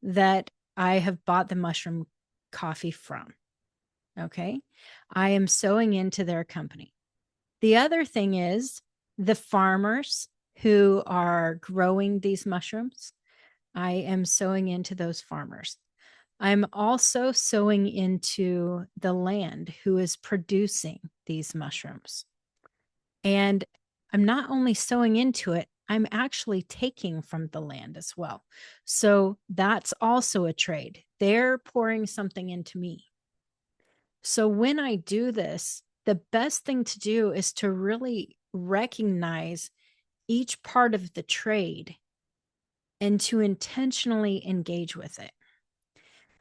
that I have bought the mushroom coffee from. Okay. I am sewing into their company. The other thing is the farmers who are growing these mushrooms. I am sowing into those farmers. I'm also sowing into the land who is producing these mushrooms. And I'm not only sowing into it, I'm actually taking from the land as well. So that's also a trade. They're pouring something into me. So when I do this, the best thing to do is to really recognize each part of the trade and to intentionally engage with it.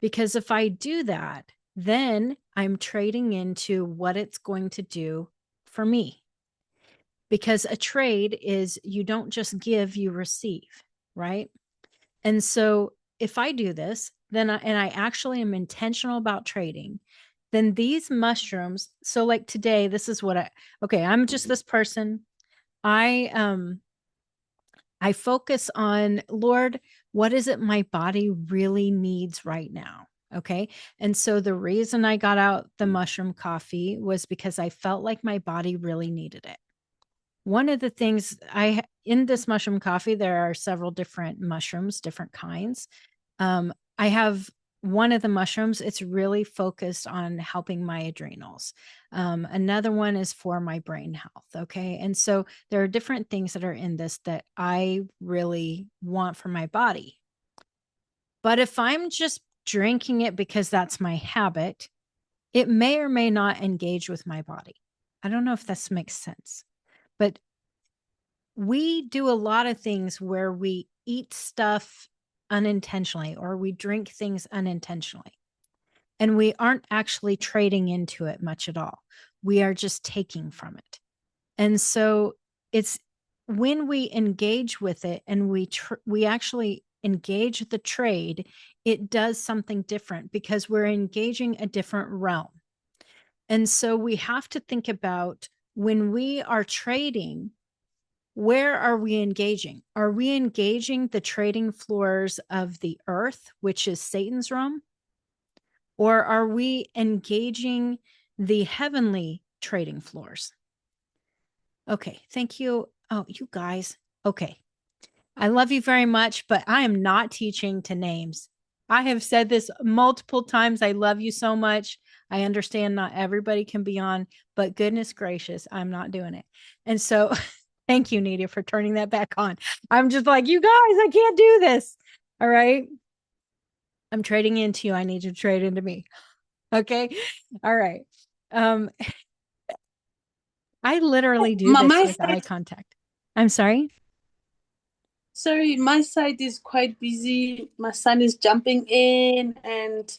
Because if I do that, then I'm trading into what it's going to do for me. Because a trade is you don't just give, you receive, right? And so if I do this, then I actually am intentional about trading, then these mushrooms, so like today, this is what I'm just this person. I focus on, Lord, what is it my body really needs right now? Okay. And so the reason I got out the mushroom coffee was because I felt like my body really needed it. One of the things in this mushroom coffee, there are several different mushrooms, different kinds. I have one of the mushrooms, it's really focused on helping my adrenals. Another one is for my brain health. Okay. And so there are different things that are in this that I really want for my body. But if I'm just drinking it because that's my habit, it may or may not engage with my body. I don't know if this makes sense, but we do a lot of things where we eat stuff unintentionally or we drink things unintentionally, and we aren't actually trading into it much at all. We are just taking from it. And so it's when we engage with it and we actually engage the trade, it does something different because we're engaging a different realm. And so we have to think about when we are trading, where are we engaging? Are we engaging the trading floors of the earth, which is Satan's realm? Or are we engaging the heavenly trading floors? Okay, thank you. Oh, you guys. Okay. I love you very much, but I am not teaching to names. I have said this multiple times. I love you so much. I understand not everybody can be on, but goodness gracious, I'm not doing it. And so thank you, Nita, for turning that back on. I'm just like, you guys, I can't do this. All right. I'm trading into you. I need you to trade into me. Okay. All right. I literally do this My with eye side, contact. I'm sorry. sorry, my side is quite busy. My son is jumping in, and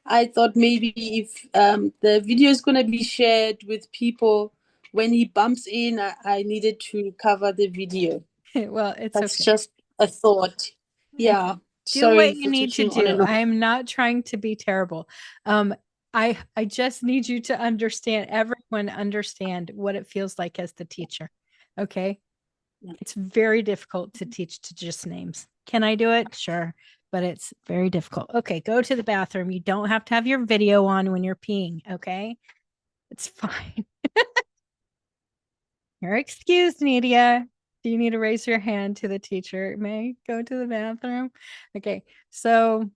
I thought maybe if the video is going to be shared with people, when he bumps in, I needed to cover the video. Well, it's That's okay. just a thought. Yeah. Do Sorry what you for need to switching on do. and off. I am not trying to be terrible. I just need you to understand, everyone understand what it feels like as the teacher. Okay. Yeah. It's very difficult to teach to just names. Can I do it? Sure. But it's very difficult. Okay. Go to the bathroom. You don't have to have your video on when you're peeing. Okay. It's fine. You're excused, Nidia. Do you need to raise your hand to the teacher? May go to the bathroom. Okay. So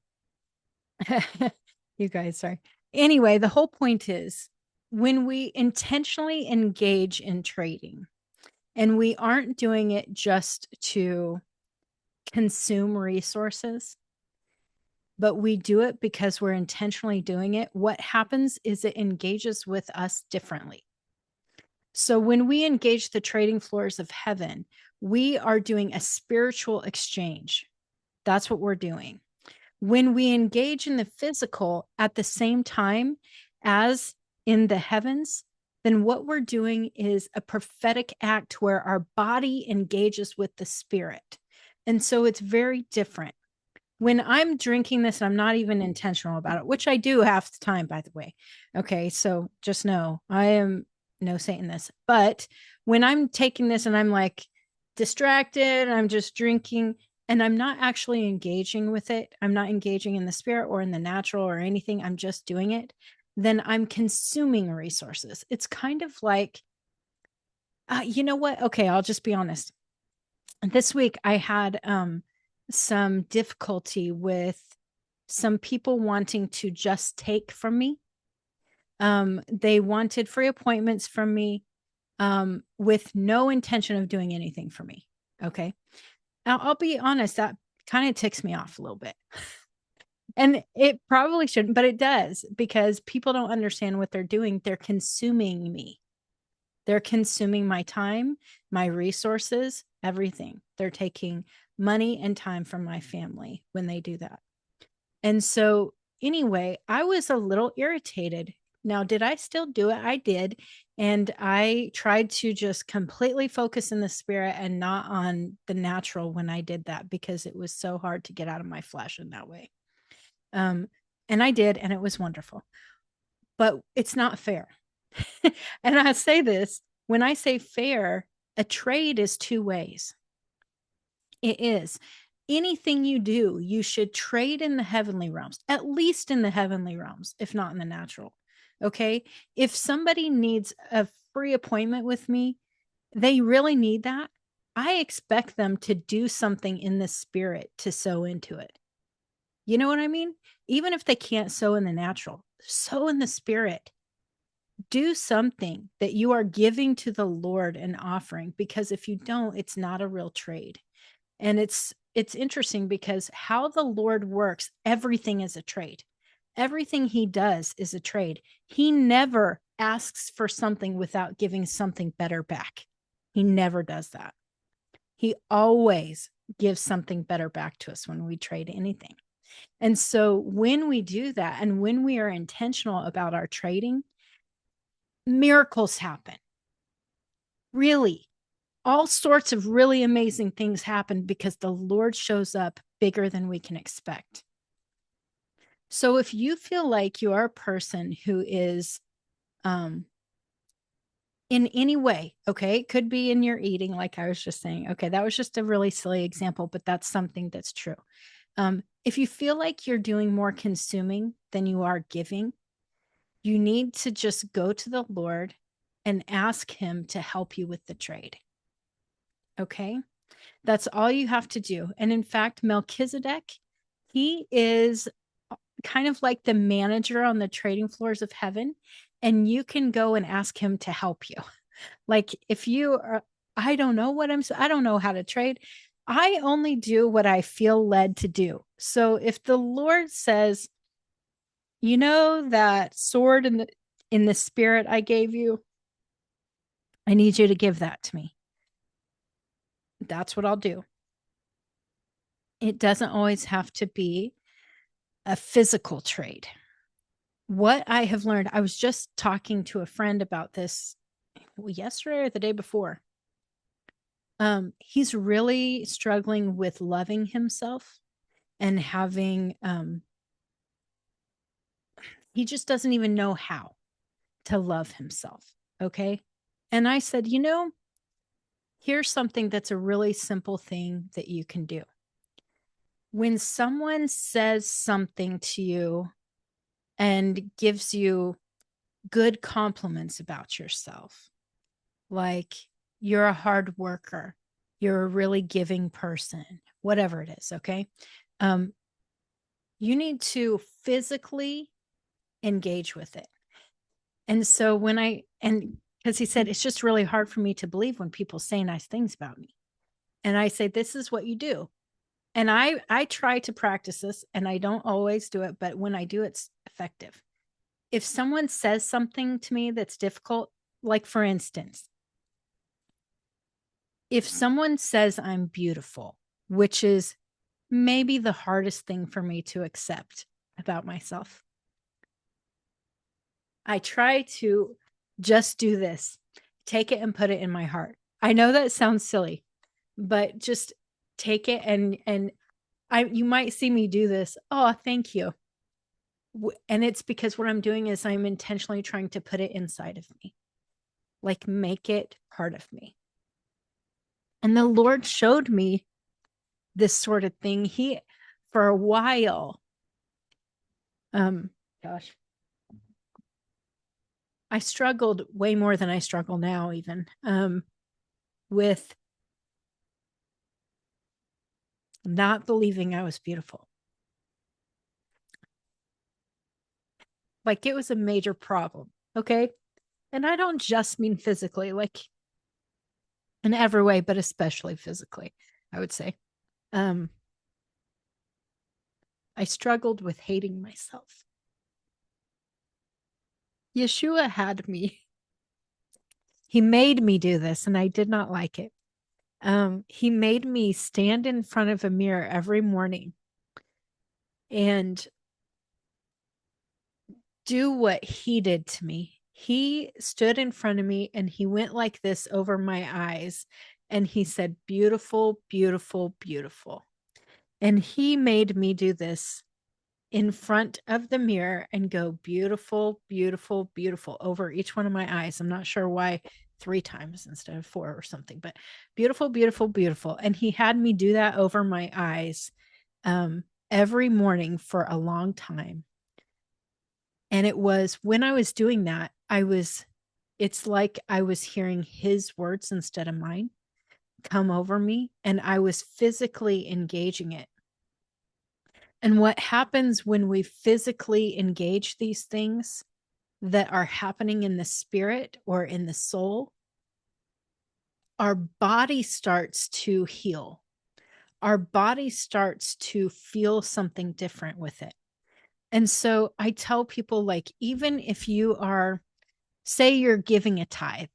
you guys, sorry. Anyway, the whole point is when we intentionally engage in trading and we aren't doing it just to consume resources, but we do it because we're intentionally doing it, what happens is it engages with us differently. So when we engage the trading floors of heaven, we are doing a spiritual exchange. That's what we're doing. When we engage in the physical at the same time as in the heavens, then what we're doing is a prophetic act where our body engages with the spirit. And so it's very different. When I'm drinking this, I'm not even intentional about it, which I do half the time, by the way. Okay, so just know I am no Satanist. But when I'm taking this and I'm like distracted, I'm just drinking and I'm not actually engaging with it, I'm not engaging in the spirit or in the natural or anything, I'm just doing it, then I'm consuming resources. It's kind of like You know what? Okay, I'll just be honest. This week I had some difficulty with some people wanting to just take from me. They wanted free appointments from me with no intention of doing anything for me. Okay. Now, I'll be honest, that kind of ticks me off a little bit. And it probably shouldn't, but it does, because people don't understand what they're doing. They're consuming me. They're consuming my time, my resources, everything. They're taking money and time from my family when they do that. And so, anyway, I was a little irritated. Now, did I still do it? I did. And I tried to just completely focus in the spirit and not on the natural when I did that, because it was so hard to get out of my flesh in that way. And I did, and it was wonderful. But it's not fair. And I say this, when I say fair, a trade is two ways. It is. Anything you do, you should trade in the heavenly realms, at least in the heavenly realms, if not in the natural. Okay. If somebody needs a free appointment with me, they really need that. I expect them to do something in the spirit to sow into it. You know what I mean? Even if they can't sow in the natural, sow in the spirit. Do something that you are giving to the Lord and offering, because if you don't, it's not a real trade. And it's interesting, because how the Lord works, everything is a trade. Everything he does is a trade. He never asks for something without giving something better back. He never does that. He always gives something better back to us when we trade anything. And so when we do that, and when we are intentional about our trading, miracles happen. Really, all sorts of really amazing things happen, because the Lord shows up bigger than we can expect. So if you feel like you are a person who is in any way, okay, it could be in your eating, like I was just saying. Okay, that was just a really silly example, but that's something that's true. If you feel like you're doing more consuming than you are giving, you need to just go to the Lord and ask him to help you with the trade. Okay, that's all you have to do. And in fact, Melchizedek, he is kind of like the manager on the trading floors of heaven, and you can go and ask him to help you. Like if you are, I don't know I don't know how to trade. I only do what I feel led to do. So if the Lord says, you know, that sword in the spirit I gave you, I need you to give that to me. That's what I'll do. It doesn't always have to be a physical trade. What I have learned, I was just talking to a friend about this yesterday or the day before. He's really struggling with loving himself and having, he just doesn't even know how to love himself. Okay. And I said, you know, here's something that's a really simple thing that you can do. When someone says something to you and gives you good compliments about yourself, like you're a hard worker, you're a really giving person, whatever it is, okay? You need to physically engage with it. And so because he said, it's just really hard for me to believe when people say nice things about me. And I say, this is what you do. And I try to practice this, and I don't always do it, but when I do, it's effective. If someone says something to me that's difficult, like for instance, if someone says I'm beautiful, which is maybe the hardest thing for me to accept about myself, I try to just do this, take it and put it in my heart. I know that sounds silly, but just take it and you might see me do this. Oh, thank you. And it's because what I'm doing is I'm intentionally trying to put it inside of me, like make it part of me. And the Lord showed me this sort of thing. For a while, gosh, I struggled way more than I struggle now even. with not believing I was beautiful. Like it was a major problem. Okay. And I don't just mean physically, like in every way, but especially physically, I would say. I struggled with hating myself. Yeshua had me. He made me do this, and I did not like it. He made me stand in front of a mirror every morning and do what he did to me. He stood in front of me and he went like this over my eyes and he said, beautiful, beautiful, beautiful. And he made me do this in front of the mirror and go beautiful, beautiful, beautiful over each one of my eyes. I'm not sure why 3 times instead of 4 or something, but beautiful, beautiful, beautiful. And he had me do that over my eyes every morning for a long time. And it was when I was doing that, it's like I was hearing his words instead of mine come over me, and I was physically engaging it. And what happens when we physically engage these things that are happening in the spirit or in the soul, our body starts to heal. Our body starts to feel something different with it. And so I tell people, like, even if you are, say you're giving a tithe,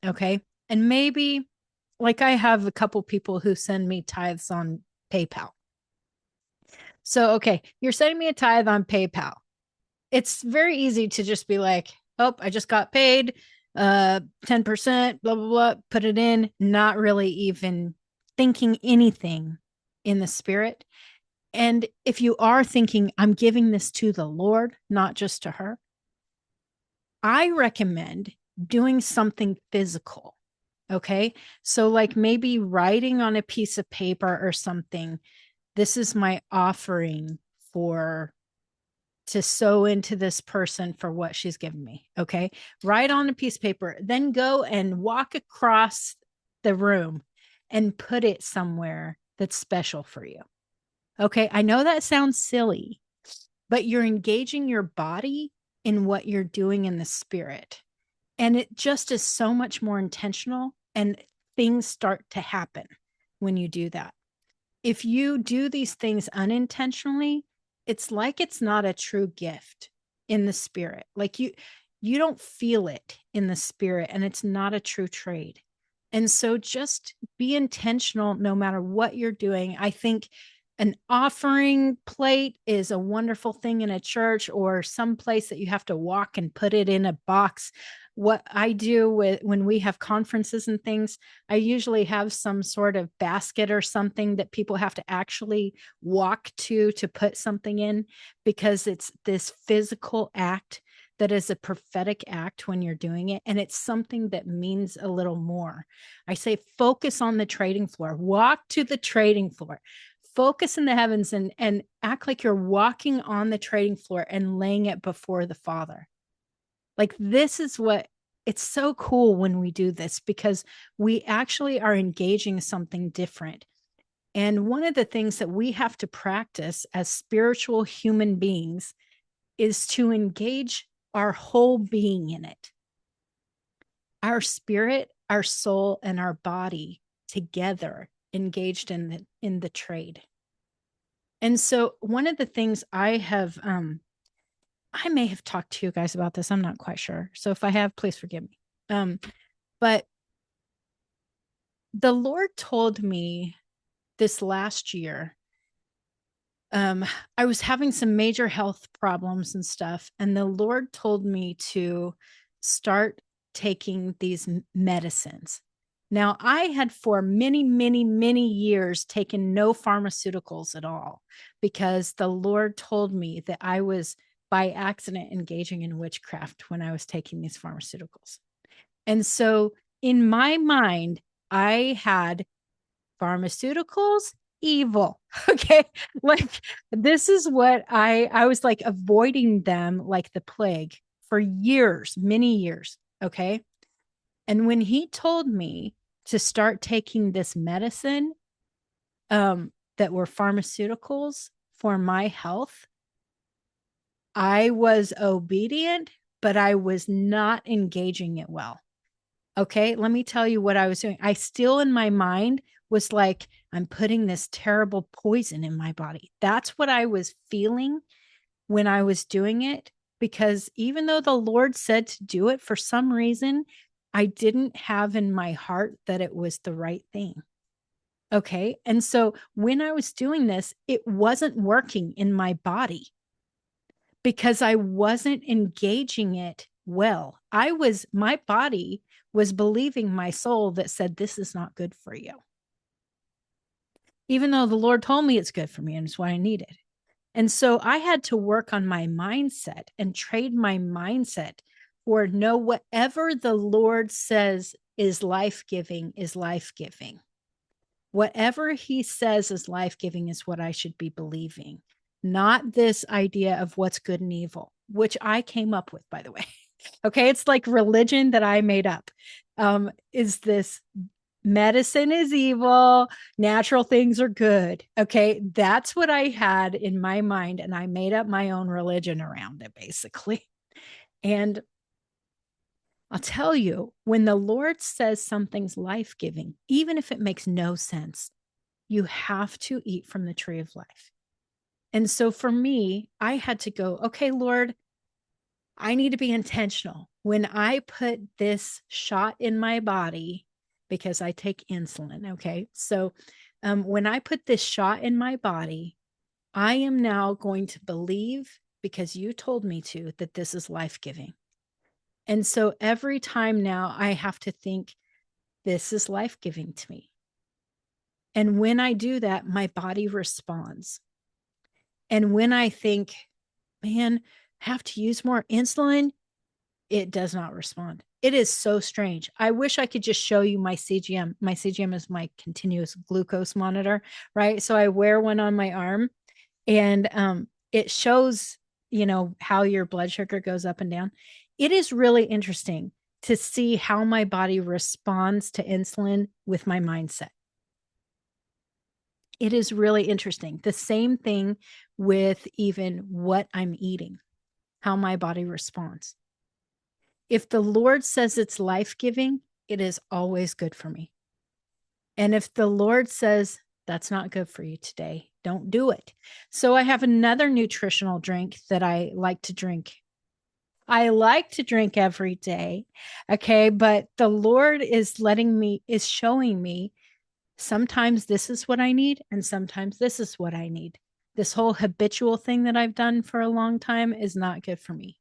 okay? And maybe, like, I have a couple people who send me tithes on PayPal. So, okay, you're sending me a tithe on PayPal. It's very easy to just be like, oh, I just got paid 10%, blah, blah, blah, put it in, not really even thinking anything in the spirit. And if you are thinking, I'm giving this to the Lord, not just to her, I recommend doing something physical. Okay. So, like maybe writing on a piece of paper or something, this is my offering to sow into this person for what she's given me. Okay. Write on a piece of paper, then go and walk across the room and put it somewhere that's special for you. Okay. I know that sounds silly, but you're engaging your body in what you're doing in the spirit. And it just is so much more intentional, and things start to happen when you do that. If you do these things unintentionally, it's like it's not a true gift in the spirit. Like you don't feel it in the spirit, and it's not a true trade. And so just be intentional no matter what you're doing. I think an offering plate is a wonderful thing in a church or some place that you have to walk and put it in a box. What I do when we have conferences and things, I usually have some sort of basket or something that people have to actually walk to put something in, because it's this physical act that is a prophetic act when you're doing it. And it's something that means a little more. I say, focus on the trading floor, walk to the trading floor, focus in the heavens, and act like you're walking on the trading floor and laying it before the Father. Like, this is what it's so cool when we do this, because we actually are engaging something different. And one of the things that we have to practice as spiritual human beings is to engage our whole being in it. Our spirit, our soul, and our body together engaged in the trade. And so one of the things I may have talked to you guys about this, I'm not quite sure. So if I have, please forgive me. But the Lord told me this last year, I was having some major health problems and stuff. And the Lord told me to start taking these medicines. Now, I had for many, many, many years taken no pharmaceuticals at all, because the Lord told me that I was by accident engaging in witchcraft when I was taking these pharmaceuticals. And so in my mind, I had pharmaceuticals, evil. Okay. Like, this is what I was like avoiding them like the plague for years, many years. Okay. And when he told me to start taking this medicine that were pharmaceuticals for my health, I was obedient, but I was not engaging it well. Okay, let me tell you what I was doing. I still in my mind was like, I'm putting this terrible poison in my body. That's what I was feeling when I was doing it, because even though the Lord said to do it, for some reason, I didn't have in my heart that it was the right thing. Okay. And so when I was doing this, it wasn't working in my body because I wasn't engaging it well. My body was believing my soul that said, this is not good for you. Even though the Lord told me it's good for me and it's what I needed. And so I had to work on my mindset and trade my mindset for no, whatever the Lord says is life-giving is life-giving. Whatever he says is life-giving is what I should be believing, not this idea of what's good and evil, which I came up with, by the way. Okay. It's like religion that I made up. Is this medicine is evil, natural things are good. Okay. That's what I had in my mind. And I made up my own religion around it, basically. And I'll tell you, when the Lord says something's life-giving, even if it makes no sense, you have to eat from the tree of life. And so for me, I had to go, okay, Lord, I need to be intentional. When I put this shot in my body, because I take insulin, okay? So when I put this shot in my body, I am now going to believe, because you told me to, that this is life-giving. And so every time now I have to think, this is life-giving to me. And when I do that, my body responds. And when I think, man, have to use more insulin, it does not respond. It is so strange. I wish I could just show you my CGM. My CGM is my continuous glucose monitor, right? So I wear one on my arm and it shows, how your blood sugar goes up and down. It is really interesting to see how my body responds to insulin with my mindset. It is really interesting. The same thing with even what I'm eating, how my body responds. If the Lord says it's life-giving, it is always good for me. And if the Lord says that's not good for you today, don't do it. So I have another nutritional drink that I like to drink. I like to drink every day. Okay. But the Lord is showing me sometimes this is what I need, and sometimes this is what I need. This whole habitual thing that I've done for a long time is not good for me.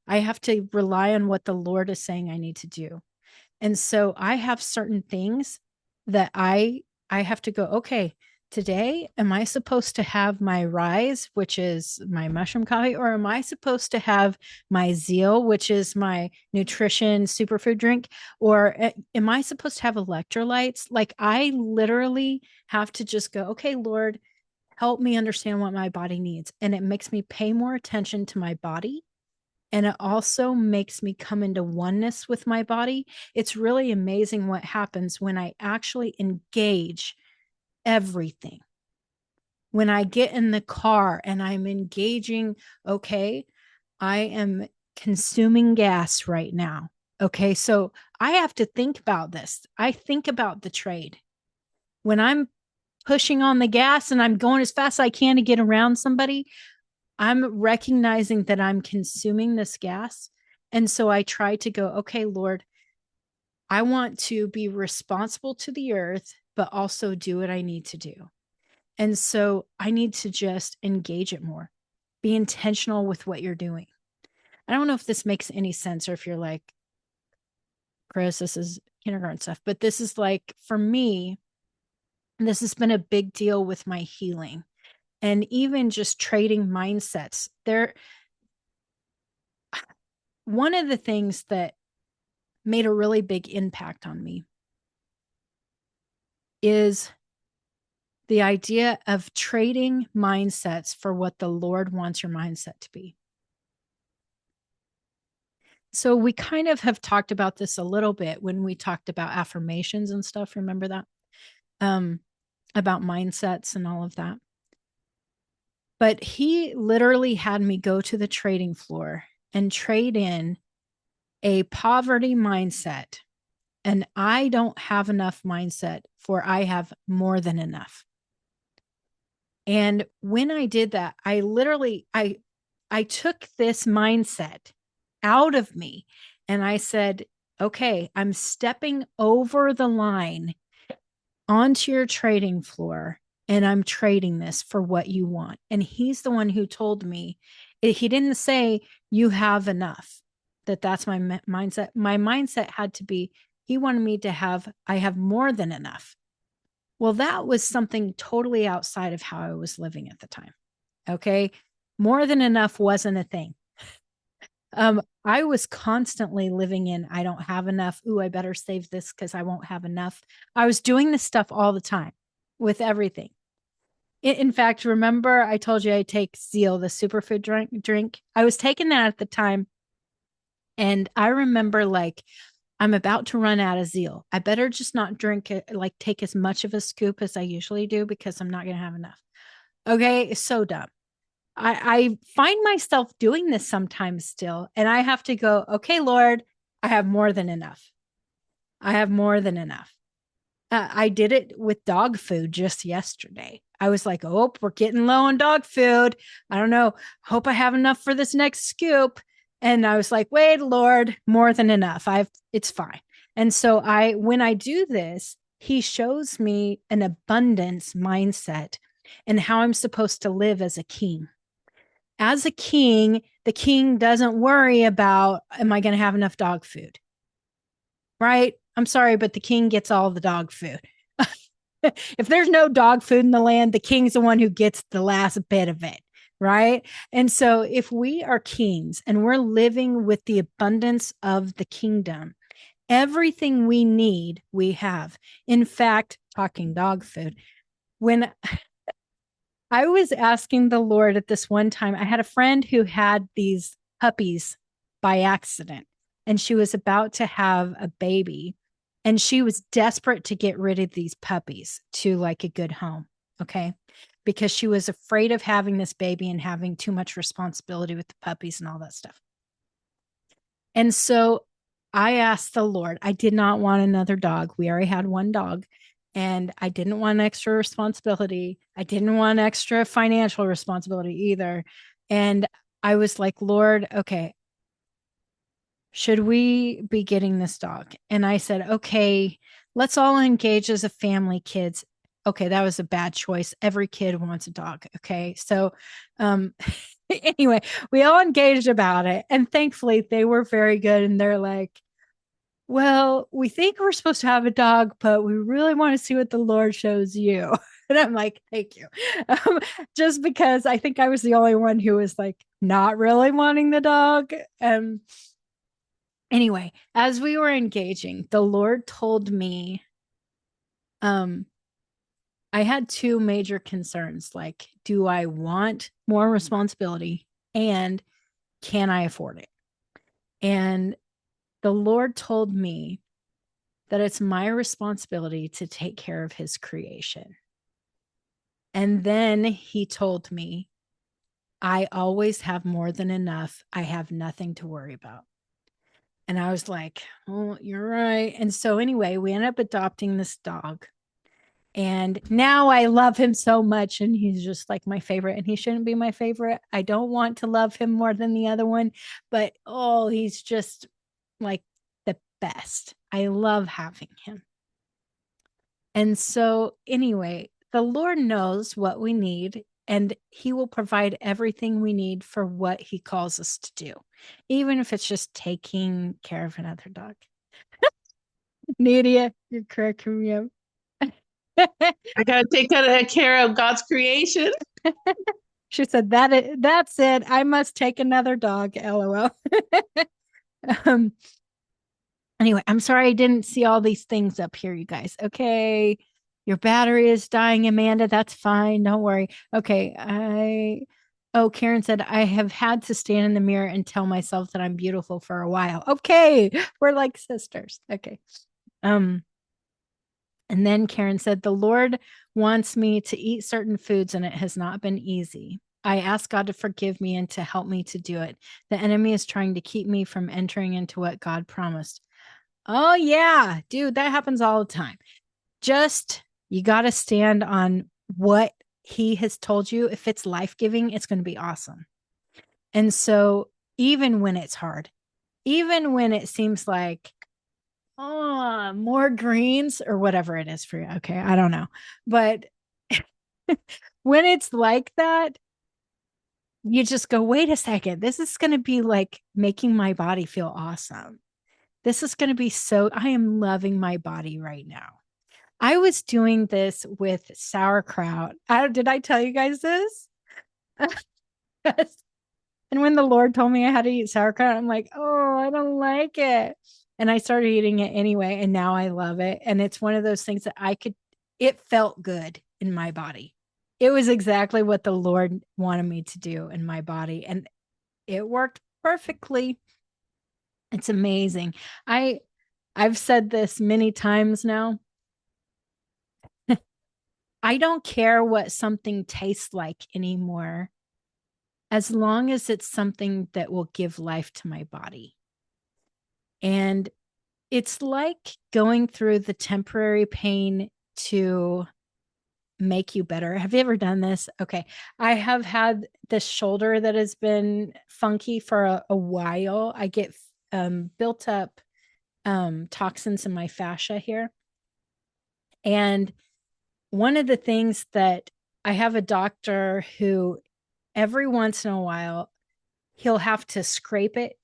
I have to rely on what the Lord is saying I need to do. And so I have certain things that I have to go, okay, today, am I supposed to have my Rise, which is my mushroom coffee, or am I supposed to have my Zeal, which is my nutrition superfood drink? Or am I supposed to have electrolytes? Like I literally have to just go, okay, Lord, help me understand what my body needs. And it makes me pay more attention to my body. And it also makes me come into oneness with my body. It's really amazing what happens when I actually engage everything. When I get in the car and I'm engaging, okay, I am consuming gas right now. Okay, so I have to think about this. I think about the trade. When I'm pushing on the gas and I'm going as fast as I can to get around somebody, I'm recognizing that I'm consuming this gas. And so I try to go, okay, Lord, I want to be responsible to the earth, but also do what I need to do. And so I need to just engage it more, be intentional with what you're doing. I don't know if this makes any sense or if you're like, Chris, this is kindergarten stuff, but this is like, for me, this has been a big deal with my healing. And even just trading mindsets. One of the things that made a really big impact on me is the idea of trading mindsets for what the Lord wants your mindset to be. So we kind of have talked about this a little bit when we talked about affirmations and stuff. Remember that? About mindsets and all of that. But he literally had me go to the trading floor and trade in a poverty mindset. And I don't have enough mindset for I have more than enough. And when I did that, I literally, I took this mindset out of me and I said, okay, I'm stepping over the line onto your trading floor and I'm trading this for what you want. And he's the one who told me, he didn't say you have enough, that's my mindset. My mindset had to be, he wanted me to have, I have more than enough. Well, that was something totally outside of how I was living at the time. Okay. More than enough wasn't a thing. I was constantly living in, I don't have enough. Ooh, I better save this because I won't have enough. I was doing this stuff all the time with everything. In fact, remember I told you I take Zeal, the superfood drink. I was taking that at the time. And I remember like, I'm about to run out of Zeal. I better just not drink it, like take as much of a scoop as I usually do because I'm not going to have enough. Okay. So dumb. I find myself doing this sometimes still, and I have to go, okay, Lord, I have more than enough. I have more than enough. I did it with dog food just yesterday. I was like, oh, we're getting low on dog food. I don't know. Hope I have enough for this next scoop. And I was like, wait, Lord, more than enough. It's fine. And so when I do this, he shows me an abundance mindset and how I'm supposed to live as a king. As a king, the king doesn't worry about, am I going to have enough dog food? Right? I'm sorry, but the king gets all the dog food. If there's no dog food in the land, the king's the one who gets the last bit of it. Right? And so if we are kings and we're living with the abundance of the kingdom, everything we need, we have. In fact, talking dog food, when I was asking the Lord at this one time, I had a friend who had these puppies by accident, and she was about to have a baby, and she was desperate to get rid of these puppies to like a good home. Okay. Because she was afraid of having this baby and having too much responsibility with the puppies and all that stuff. And so I asked the Lord, I did not want another dog. We already had one dog. And I didn't want extra responsibility. I didn't want extra financial responsibility either. And I was like, Lord, okay, should we be getting this dog? And I said, okay, let's all engage as a family, kids. Okay, that was a bad choice. Every kid wants a dog. Okay. So anyway, we all engaged about it. And thankfully they were very good. And they're like, well, we think we're supposed to have a dog, but we really want to see what the Lord shows you. And I'm like, thank you. Just because I think I was the only one who was like not really wanting the dog. Anyway, as we were engaging, the Lord told me, I had two major concerns. Like, do I want more responsibility and can I afford it? And the Lord told me that it's my responsibility to take care of his creation. And then he told me, I always have more than enough. I have nothing to worry about. And I was like, oh, you're right. And so anyway, we ended up adopting this dog. And now I love him so much. And he's just like my favorite. And he shouldn't be my favorite. I don't want to love him more than the other one. But oh, he's just like the best. I love having him. And so anyway, the Lord knows what we need, and he will provide everything we need for what he calls us to do, even if it's just taking care of another dog. Nadia, you're cracking me up. I gotta take care of God's creation. She said that's it. I must take another dog. LOL. Anyway, I'm sorry I didn't see all these things up here, you guys. Okay. Your battery is dying, Amanda. That's fine. Don't worry. Okay. Oh, Karen said, I have had to stand in the mirror and tell myself that I'm beautiful for a while. Okay. We're like sisters. Okay. And then Karen said, the Lord wants me to eat certain foods and it has not been easy. I ask God to forgive me and to help me to do it. The enemy is trying to keep me from entering into what God promised. Oh, yeah, dude, that happens all the time. Just, you got to stand on what he has told you. If it's life-giving, it's going to be awesome. And so even when it's hard, even when it seems like, oh, more greens or whatever it is for you. Okay. I don't know. But when it's like that, you just go, wait a second. This is going to be like making my body feel awesome. This is going to be I am loving my body right now. I was doing this with sauerkraut. Did I tell you guys this? And when the Lord told me I had to eat sauerkraut, I'm like, oh, I don't like it. And I started eating it anyway. And now I love it. And it's one of those things that it felt good in my body. It was exactly what the Lord wanted me to do in my body. And it worked perfectly. It's amazing. I've said this many times now. I don't care what something tastes like anymore, as long as it's something that will give life to my body. And it's like going through the temporary pain to make you better. Have you ever done this? Okay. I have had this shoulder that has been funky for a while. I get built up toxins in my fascia here. And one of the things that I have a doctor who every once in a while he'll have to scrape it,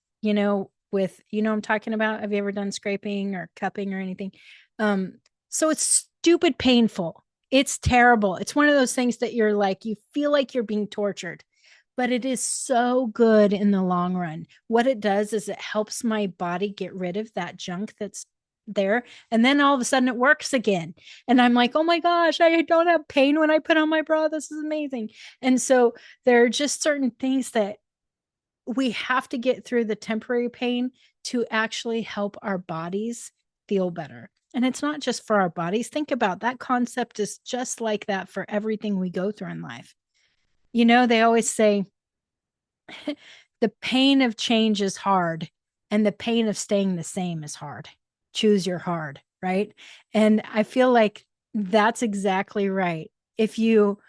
with, I'm talking about. Have you ever done scraping or cupping or anything? So it's stupid painful. It's terrible. It's one of those things that you're like, you feel like you're being tortured, but it is so good in the long run. What it does is it helps my body get rid of that junk that's there. And then all of a sudden it works again. And I'm like, oh my gosh, I don't have pain when I put on my bra. This is amazing. And so there are just certain things that we have to get through the temporary pain to actually help our bodies feel better. And it's not just for our bodies. Think about that concept is just like that for everything we go through in life. They always say the pain of change is hard and the pain of staying the same is hard. Choose your hard, right? And I feel like that's exactly right. If you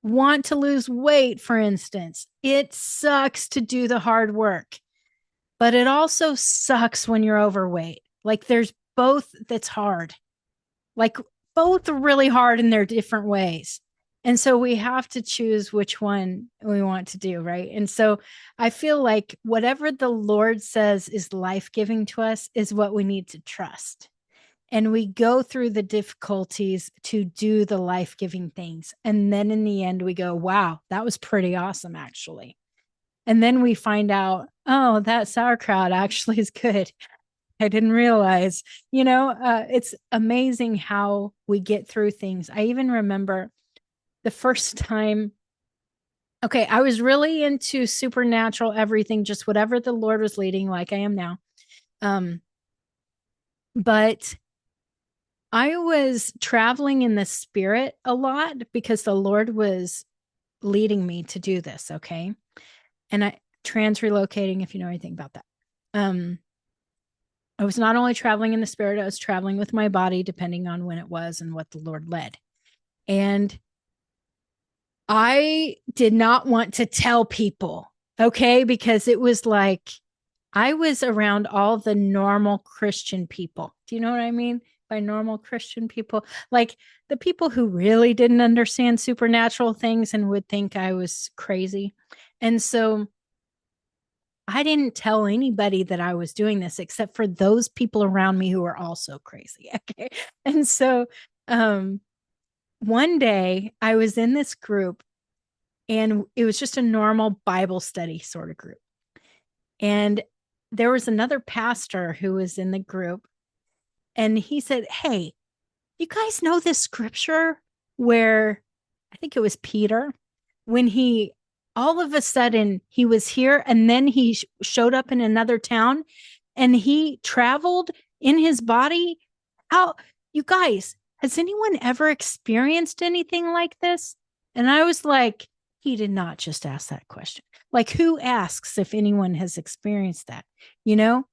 want to lose weight, for instance, it sucks to do the hard work, but it also sucks when you're overweight. Like there's both that's hard, like both are really hard in their different ways. And so we have to choose which one we want to do, right? And so I feel like whatever the Lord says is life-giving to us is what we need to trust. And we go through the difficulties to do the life-giving things. And then in the end, we go, wow, that was pretty awesome, actually. And then we find out, oh, that sauerkraut actually is good. I didn't realize, it's amazing how we get through things. I even remember the first time, okay, I was really into supernatural everything, just whatever the Lord was leading, like I am now. But I was traveling in the spirit a lot because the Lord was leading me to do this. Okay. And I relocating, if you know anything about that. I was not only traveling in the spirit, I was traveling with my body, depending on when it was and what the Lord led. And I did not want to tell people, okay, because it was like I was around all the normal Christian people. Do you know what I mean by normal Christian people? Like the people who really didn't understand supernatural things and would think I was crazy. And so I didn't tell anybody that I was doing this except for those people around me who were also crazy. Okay. And so one day I was in this group and it was just a normal Bible study sort of group. And there was another pastor who was in the group and he said, hey, you guys know this scripture where I think it was Peter, when he all of a sudden he was here, and then he showed up in another town, and he traveled in his body. How, you guys, has anyone ever experienced anything like this? And I was like, he did not just ask that question. Like, who asks if anyone has experienced that, you know?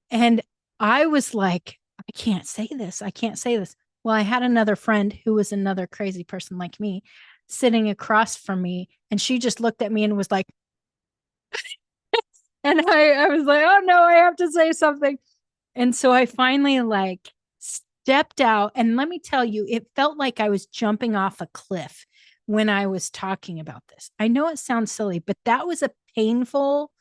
And I was like, I can't say this. I can't say this. Well, I had another friend who was another crazy person like me sitting across from me, and she just looked at me and was like, and I was like, oh no, I have to say something. And so I finally like stepped out. And let me tell you, it felt like I was jumping off a cliff when I was talking about this. I know it sounds silly, but that was a painful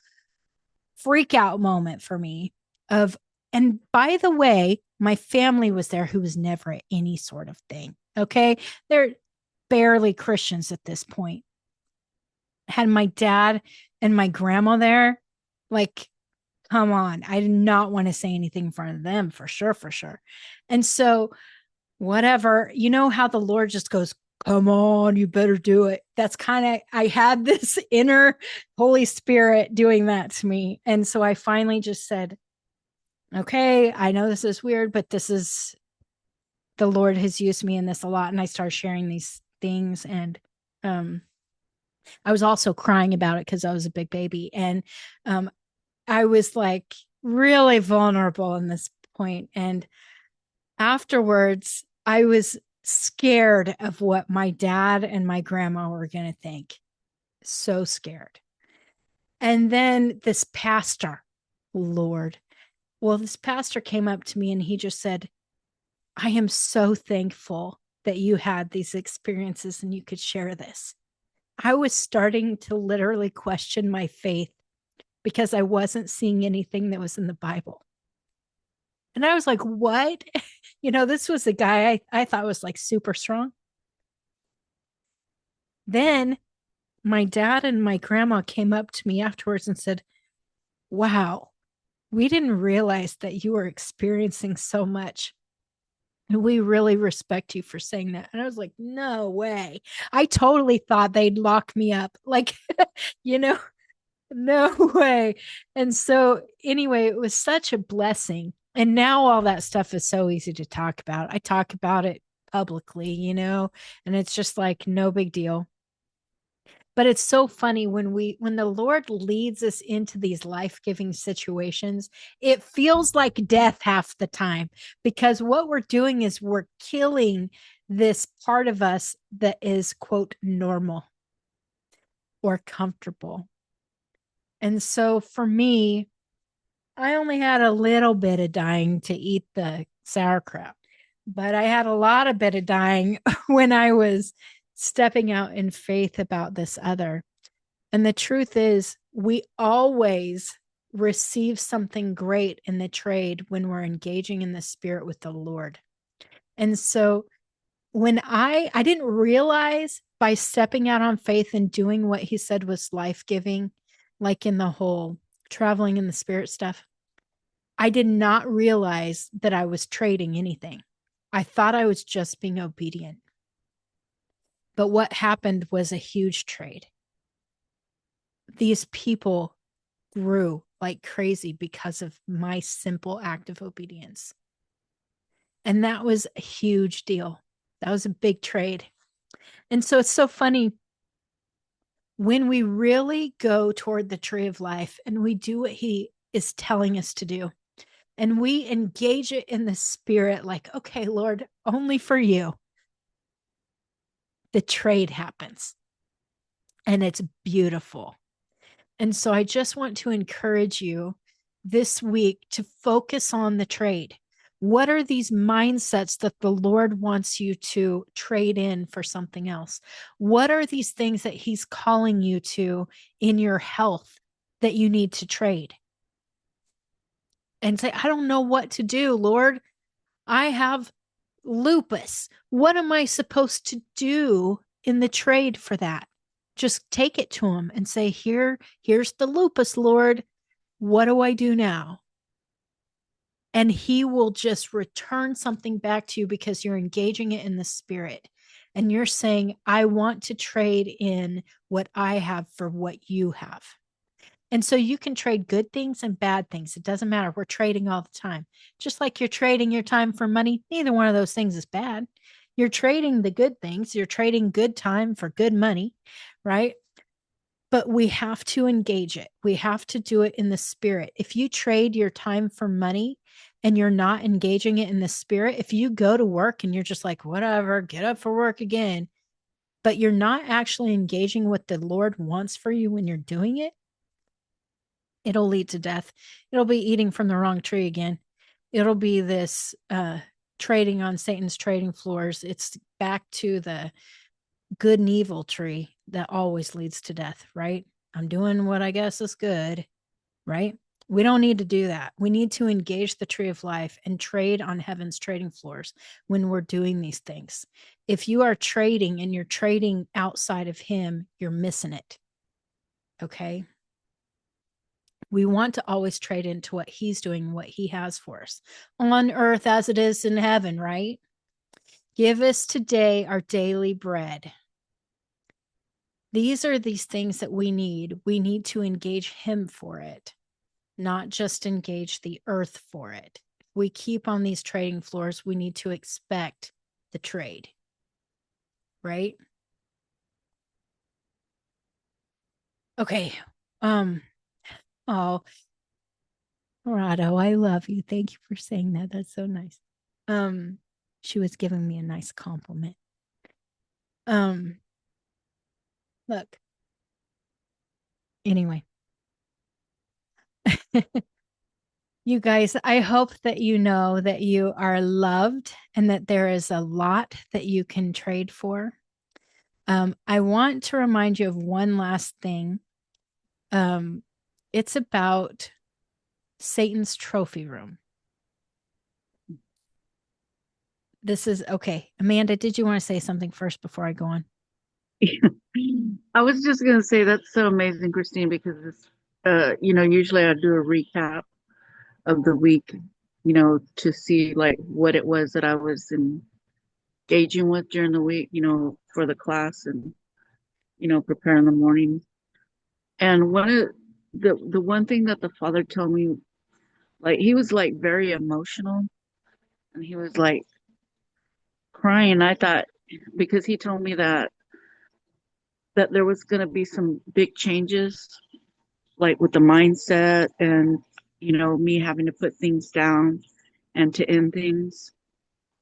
freak out moment for me of, and by the way, my family was there who was never at any sort of thing. Okay. They're barely Christians at this point. Had my dad and my grandma there. Like, come on. I did not want to say anything in front of them, for sure, for sure. And so, whatever, you know how the Lord just goes, come on, you better do it. That's kind of, I had this inner Holy Spirit doing that to me. And so I finally just said, okay, I know this is weird, but this is, the Lord has used me in this a lot. And I started sharing these things. And I was also crying about it because I was a big baby. And I was like really vulnerable in this point. And afterwards, I was scared of what my dad and my grandma were going to think. So scared. And then this pastor, Lord, well, this pastor came up to me and he just said, I am so thankful that you had these experiences and you could share this. I was starting to literally question my faith because I wasn't seeing anything that was in the Bible. And I was like, what? You know, this was a guy I thought was like super strong. Then my dad and my grandma came up to me afterwards and said, wow, we didn't realize that you were experiencing so much. And we really respect you for saying that. And I was like, no way. I totally thought they'd lock me up. Like, you know, no way. And so, anyway, it was such a blessing. And now all that stuff is so easy to talk about. I talk about it publicly, you know, and it's just like no big deal. But it's so funny when the Lord leads us into these life-giving situations, it feels like death half the time, because what we're doing is we're killing this part of us that is, quote, normal or comfortable. And so for me, I only had a little bit of dying to eat the sauerkraut, but I had a lot of bit of dying when I was stepping out in faith about this other. And the truth is, we always receive something great in the trade when we're engaging in the Spirit with the Lord. And so when I didn't realize by stepping out on faith and doing what he said was life-giving, like in the whole traveling in the Spirit stuff, I did not realize that I was trading anything. I thought I was just being obedient. But what happened was a huge trade. These people grew like crazy because of my simple act of obedience. And that was a huge deal. That was a big trade. And so it's so funny when we really go toward the tree of life and we do what he is telling us to do, and we engage it in the Spirit, like, okay, Lord, only for you, the trade happens. And it's beautiful. And so I just want to encourage you this week to focus on the trade. What are these mindsets that the Lord wants you to trade in for something else? What are these things that he's calling you to in your health that you need to trade? And say, I don't know what to do, Lord. I have lupus. What am I supposed to do in the trade for that? Just take it to him and say, here's the lupus, Lord. What do I do now? And he will just return something back to you because you're engaging it in the Spirit. And you're saying, I want to trade in what I have for what you have. And so you can trade good things and bad things. It doesn't matter. We're trading all the time. Just like you're trading your time for money, neither one of those things is bad. You're trading the good things. You're trading good time for good money, right? But we have to engage it. We have to do it in the spirit. If you trade your time for money and you're not engaging it in the spirit, if you go to work and you're just like, whatever, get up for work again, but you're not actually engaging what the Lord wants for you when you're doing it, it'll lead to death. It'll be eating from the wrong tree again. It'll be this trading on Satan's trading floors. It's back to the good and evil tree that always leads to death, right? I'm doing what I guess is good, right? We don't need to do that. We need to engage the tree of life and trade on heaven's trading floors when we're doing these things. If you are trading and you're trading outside of him, you're missing it. Okay. We want to always trade into what he's doing, what he has for us on earth as it is in heaven, right? Give us today our daily bread. These are these things that we need. We need to engage him for it, not just engage the earth for it. If we keep on these trading floors, we need to expect the trade, right? Okay. Oh, Rado, I love you. Thank you for saying that. That's so nice. She was giving me a nice compliment. Look. Anyway. You guys, I hope that you know that you are loved and that there is a lot that you can trade for. I want to remind you of one last thing. It's about Satan's trophy room. This is okay. Amanda, did you want to say something first before I go on? I was just going to say that's so amazing, Christine, because it's, usually I do a recap of the week, to see like what it was that I was engaging with during the week, for the class and, prepare in the morning. And one of the one thing that the father told me, like he was like very emotional and he was like crying. I thought because he told me that there was going to be some big changes, like with the mindset and, me having to put things down and to end things.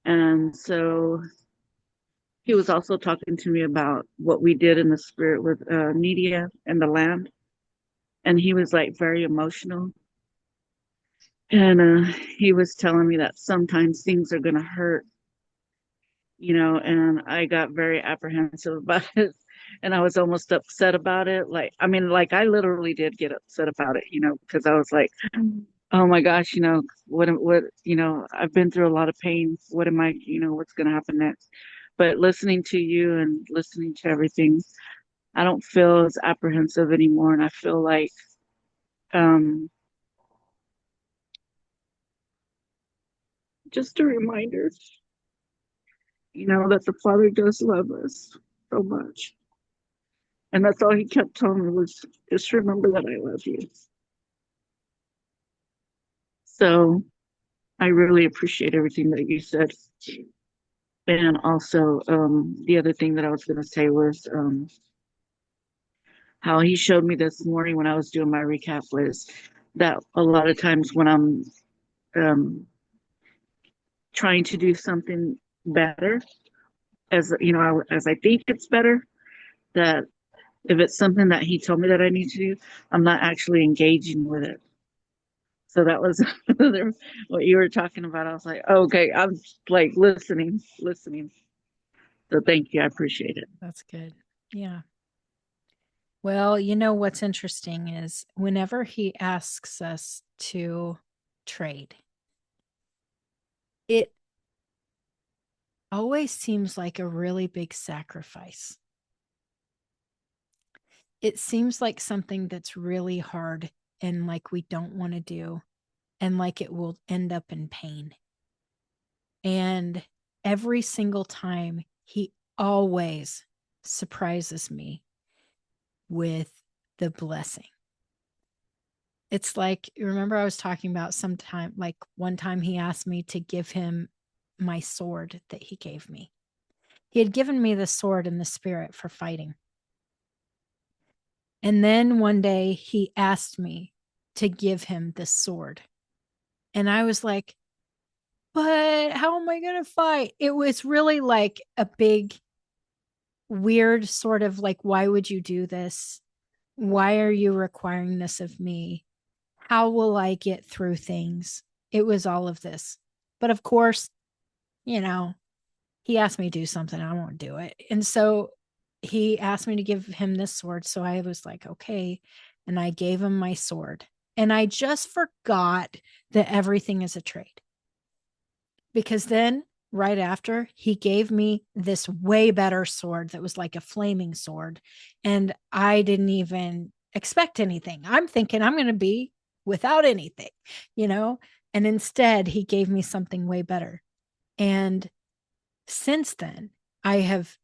And so he was also talking to me about what we did in the spirit with Media and the land. And he was like very emotional. And he was telling me that sometimes things are going to hurt, and I got very apprehensive about it. And I was almost upset about it. Like, I mean, like I literally did get upset about it, because I was like, oh my gosh, what, I've been through a lot of pain. What am I, what's going to happen next? But listening to you and listening to everything, I don't feel as apprehensive anymore. And I feel like, just a reminder, that the Father does love us so much. And that's all he kept telling me was just remember that I love you. So I really appreciate everything that you said. And also, the other thing that I was going to say was how he showed me this morning when I was doing my recap was that a lot of times when I'm trying to do something better, as as I think it's better, that if it's something that he told me that I need to do, I'm not actually engaging with it. So that was what you were talking about. I was like, oh, okay, I'm like listening. So thank you. I appreciate it. That's good. Yeah. Well, what's interesting is whenever he asks us to trade, it always seems like a really big sacrifice. It seems like something that's really hard and like we don't want to do and like it will end up in pain. And every single time he always surprises me with the blessing. It's like, remember I was talking about sometime, like one time he asked me to give him my sword that he gave me. He had given me the sword in the spirit for fighting. And then one day he asked me to give him this sword. And I was like, but how am I going to fight? It was really like a big, weird sort of like, why would you do this? Why are you requiring this of me? How will I get through things? It was all of this. But of course, you know, he asked me to do something, I won't do it. And so he asked me to give him this sword. So I was like, okay. And I gave him my sword. And I just forgot that everything is a trade. Because then right after, he gave me this way better sword that was like a flaming sword. And I didn't even expect anything. I'm thinking I'm going to be without anything, you know? And instead, he gave me something way better. And since then, I have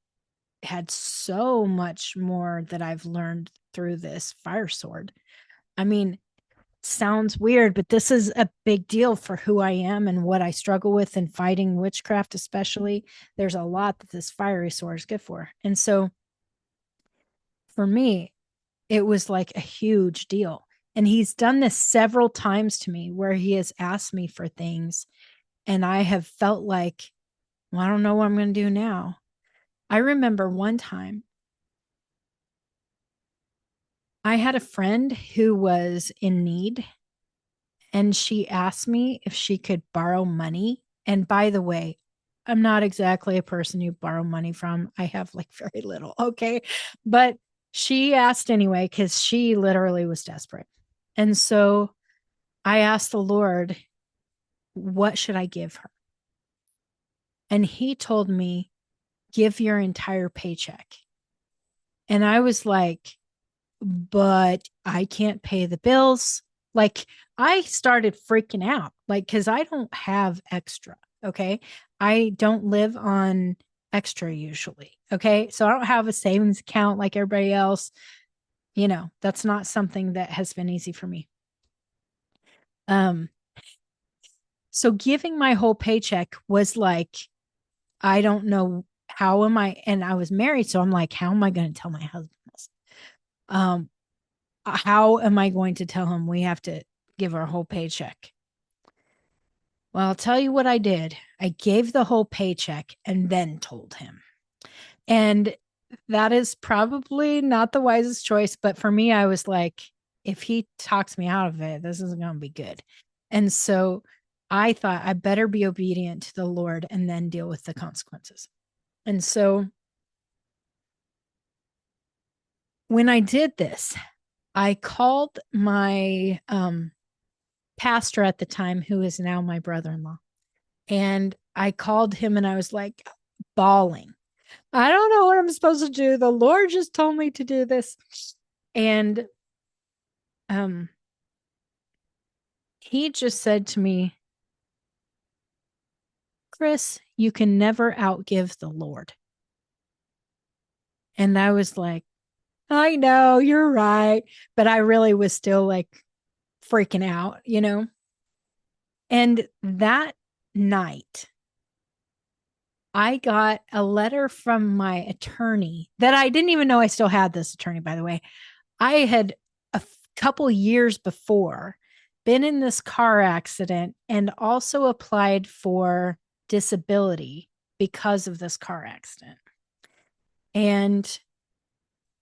had so much more that I've learned through this fire sword. I mean, sounds weird, but this is a big deal for who I am and what I struggle with in fighting witchcraft, especially. There's a lot that this fiery sword is good for. And so for me, it was like a huge deal. And he's done this several times to me where he has asked me for things. And I have felt like, well, I don't know what I'm going to do now. I remember one time I had a friend who was in need, and she asked me if she could borrow money. And by the way, I'm not exactly a person you borrow money from. I have like very little. Okay. But she asked anyway, because she literally was desperate. And so I asked the Lord, what should I give her? And he told me, give your entire paycheck. And I was like, but I can't pay the bills. Like, I started freaking out, like, because I don't have extra. Okay. I don't live on extra usually. Okay. So I don't have a savings account like everybody else. You know, that's not something that has been easy for me. So giving my whole paycheck was like, I don't know how am I, and I was married. So I'm like, how am I going to tell my husband this? How am I going to tell him we have to give our whole paycheck? Well, I'll tell you what I did. I gave the whole paycheck and then told him. And that is probably not the wisest choice. But for me, I was like, if he talks me out of it, this isn't going to be good. And so I thought I better be obedient to the Lord and then deal with the consequences. And so when I did this, I called my pastor at the time, who is now my brother-in-law. And I called him and I was like bawling. I don't know what I'm supposed to do. The Lord just told me to do this. And he just said to me, Chris, you can never outgive the Lord. And I was like, I know, you're right. But I really was still like freaking out, you know? And that night, I got a letter from my attorney that I didn't even know I still had this attorney, by the way. I had a couple years before been in this car accident and also applied for disability because of this car accident. And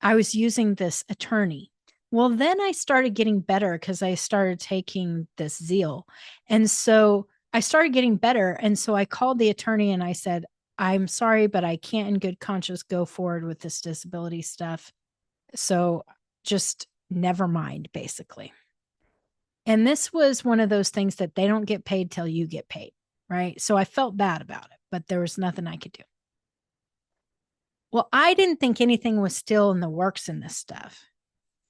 I was using this attorney. Well, then I started getting better because I started taking this Zeal. And so I started getting better. And so I called the attorney and I said, I'm sorry, but I can't in good conscience go forward with this disability stuff. So just never mind, basically. And this was one of those things that they don't get paid till you get paid, right? So I felt bad about it, but there was nothing I could do. Well, I didn't think anything was still in the works in this stuff.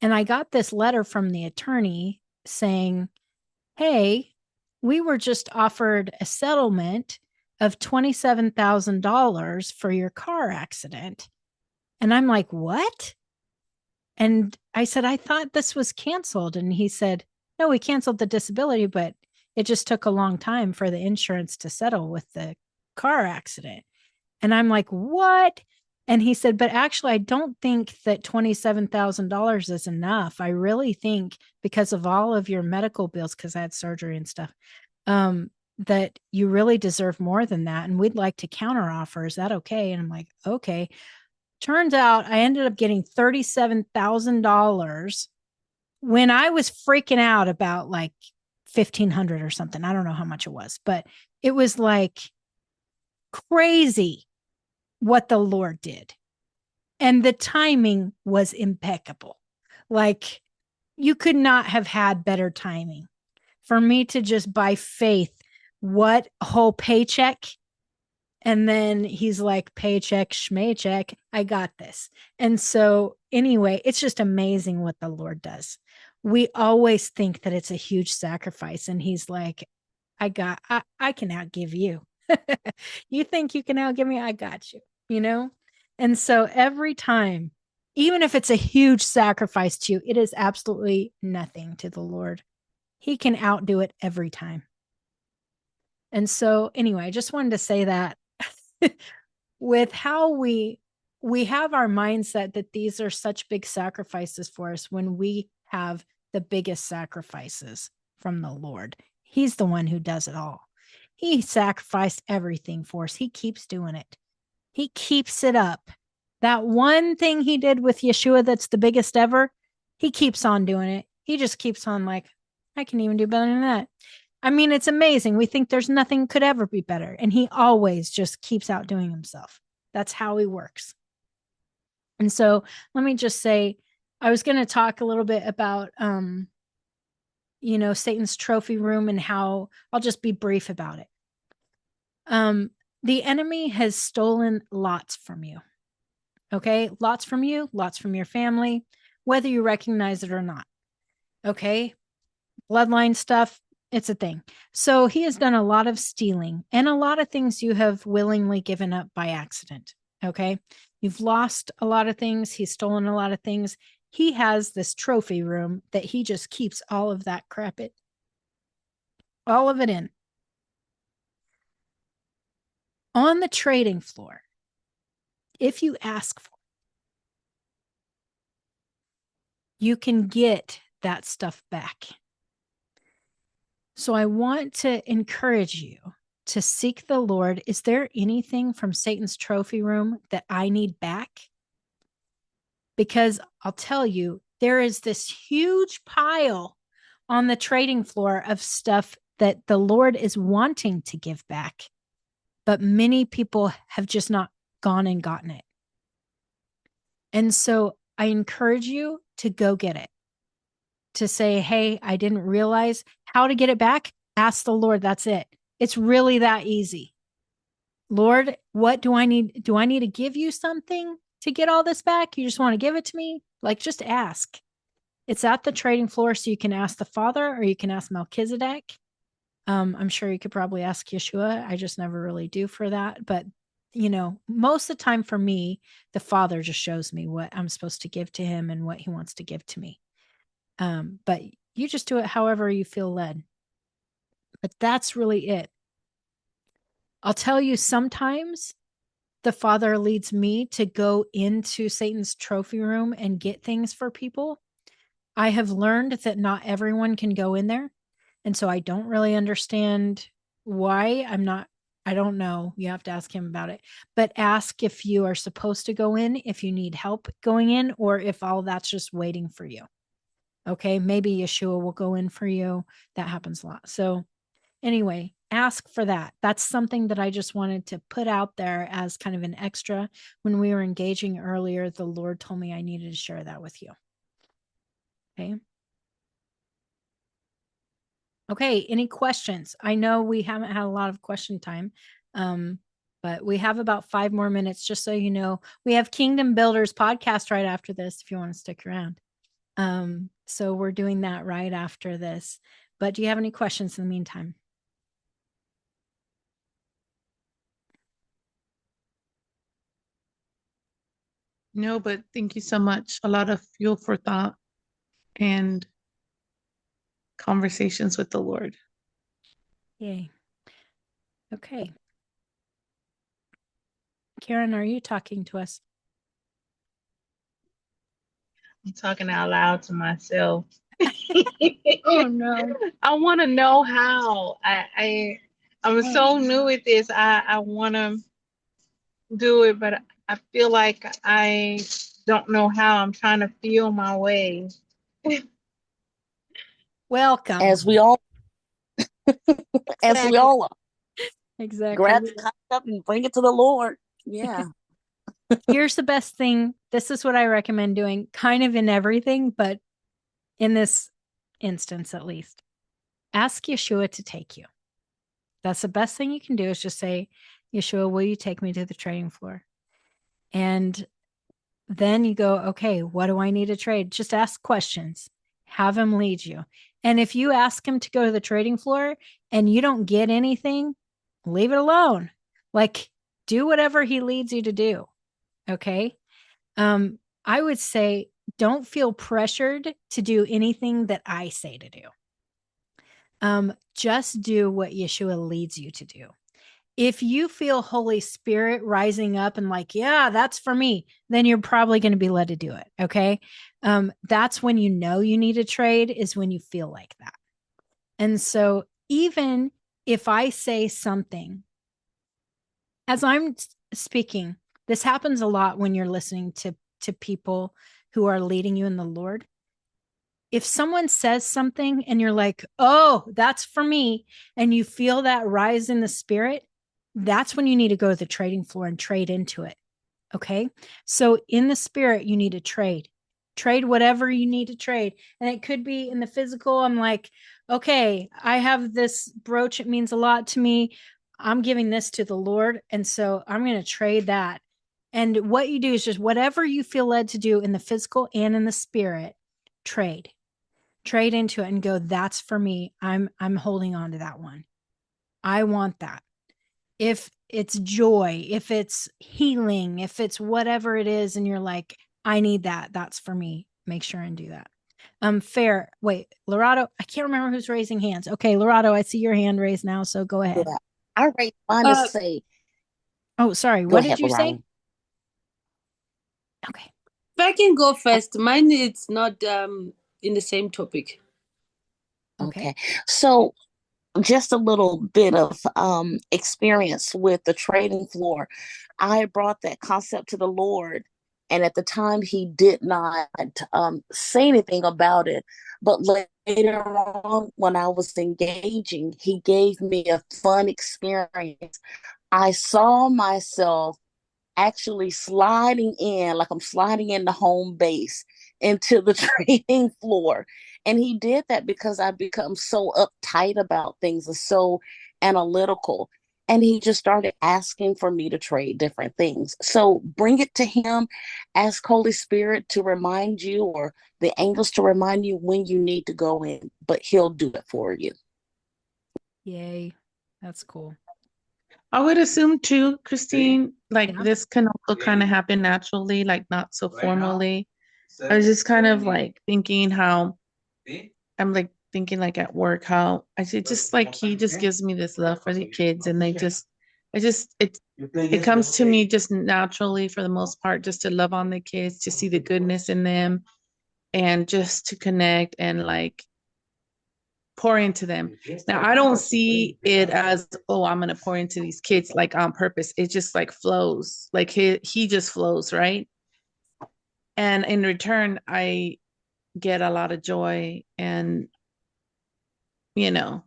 And I got this letter from the attorney saying, hey, we were just offered a settlement of $27,000 for your car accident. And I'm like, what? And I said, I thought this was canceled. And he said, no, we canceled the disability, but it just took a long time for the insurance to settle with the car accident. And I'm like, what? And he said, but actually, I don't think that $27,000 is enough. I really think because of all of your medical bills, because I had surgery and stuff, that you really deserve more than that. And we'd like to counter offer. Is that okay? And I'm like, okay. Turns out I ended up getting $37,000 when I was freaking out about like 1,500 or something. I don't know how much it was, but it was like crazy what the Lord did. And the timing was impeccable. Like you could not have had better timing for me to just by faith, what whole paycheck. And then he's like, paycheck, schmaycheck, I got this. And so anyway, it's just amazing what the Lord does. We always think that it's a huge sacrifice. And he's like, I can outgive you. You think you can outgive me? I got you, you know? And so every time, even if it's a huge sacrifice to you, it is absolutely nothing to the Lord. He can outdo it every time. And so anyway, I just wanted to say that with how we have our mindset that these are such big sacrifices for us when we have the biggest sacrifices from the Lord. He's the one who does it all. He sacrificed everything for us. He keeps doing it. He keeps it up. That one thing he did with Yeshua that's the biggest ever, he keeps on doing it. He just keeps on like, I can even do better than that. I mean, it's amazing. We think there's nothing could ever be better. And he always just keeps outdoing himself. That's how he works. And so let me just say, I was going to talk a little bit about, Satan's trophy room and how I'll just be brief about it. The enemy has stolen lots from you. Okay. Lots from you, lots from your family, whether you recognize it or not. Okay. Bloodline stuff. It's a thing. So he has done a lot of stealing and a lot of things you have willingly given up by accident. Okay. You've lost a lot of things. He's stolen a lot of things. He has this trophy room that he just keeps all of that crap all of it in. On the trading floor, if you ask for it, you can get that stuff back. So I want to encourage you to seek the Lord. Is there anything from Satan's trophy room that I need back? Because I'll tell you, there is this huge pile on the trading floor of stuff that the Lord is wanting to give back, but many people have just not gone and gotten it. And so I encourage you to go get it. To say, hey, I didn't realize how to get it back. Ask the Lord. That's it. It's really that easy. Lord, what do I need? Do I need to give you something to get all this back? You just want to give it to me? Like, just ask. It's at the trading floor, so you can ask the Father or you can ask Melchizedek. I'm sure you could probably ask Yeshua. I just never really do for that. But, most of the time for me, the Father just shows me what I'm supposed to give to him and what he wants to give to me. But you just do it however you feel led. But that's really it. I'll tell you, sometimes the Father leads me to go into Satan's trophy room and get things for people. I have learned that not everyone can go in there. And so I don't really understand why. I don't know. You have to ask him about it. But ask if you are supposed to go in, if you need help going in, or if all that's just waiting for you. Okay, maybe Yeshua will go in for you. That happens a lot. So anyway, ask for that. That's something that I just wanted to put out there as kind of an extra. When we were engaging earlier, the Lord told me I needed to share that with you. Okay. Okay, any questions? I know we haven't had a lot of question time, but we have about 5 more minutes, just so you know. We have Kingdom Builders podcast right after this if you want to stick around. So we're doing that right after this. But do you have any questions in the meantime? No, but thank you so much. A lot of fuel for thought and conversations with the Lord. Yay. Okay. Karen, are you talking to us? I'm talking out loud to myself. Oh no. I want to know how. I'm so new at this. I want to do it, but I feel like I don't know how. I'm trying to feel my way. Welcome. As we all Exactly. are. Exactly. Grab the concept and bring it to the Lord. Yeah. Here's the best thing. This is what I recommend doing, kind of in everything, but in this instance at least. Ask Yeshua to take you. That's the best thing you can do, is just say, Yeshua, will you take me to the trading floor? And then you go, okay, what do I need to trade? Just ask questions. Have him lead you. And if you ask him to go to the trading floor and you don't get anything, leave it alone. Like, do whatever he leads you to do. Okay. I would say don't feel pressured to do anything that I say to do. Just do what Yeshua leads you to do. If you feel Holy Spirit rising up and like, yeah, that's for me, then you're probably going to be led to do it. Okay. That's when you know you need a trade, is when you feel like that. And so even if I say something as I'm speaking, this happens a lot when you're listening to people who are leading you in the Lord. If someone says something and you're like, oh, that's for me, and you feel that rise in the spirit, that's when you need to go to the trading floor and trade into it. Okay. So in the spirit, you need to trade whatever you need to trade. And it could be in the physical. I'm like, okay, I have this brooch. It means a lot to me. I'm giving this to the Lord. And so I'm going to trade that. And what you do is just whatever you feel led to do in the physical and in the spirit, trade into it and go, that's for me. I'm holding on to that one. I want that. If it's joy, if it's healing, if it's whatever it is, and you're like, I need that, that's for me, make sure and do that. Fair. Wait, Lorado, I can't remember who's raising hands. Okay, Lorado, I see your hand raised now, so go ahead. Yeah. I raised mine to say. Oh, sorry. Go What ahead, did you say? Lorado. Okay. If I can go first, mine is not in the same topic. Okay. So just a little bit of experience with the trading floor. I brought that concept to the Lord, and at the time he did not say anything about it. But later on, when I was engaging, he gave me a fun experience. I saw myself actually sliding in, like I'm sliding into home base into the trading floor. And he did that because I've become so uptight about things and so analytical. And he just started asking for me to trade different things. So bring it to him, ask Holy Spirit to remind you, or the angels to remind you when you need to go in, but he'll do it for you. Yay. That's cool. I would assume too, Christine, like Yeah. this can also kind of happen naturally, like not so formally. I was just kind of like thinking how I'm like thinking like at work how I should just like he just gives me this love for the kids, and it comes to me just naturally for the most part, just to love on the kids, to see the goodness in them, and just to connect and like pour into them. Now, I don't see it as, oh, I'm going to pour into these kids like on purpose. It just like flows. Like he just flows, right? And in return, I get a lot of joy and, you know,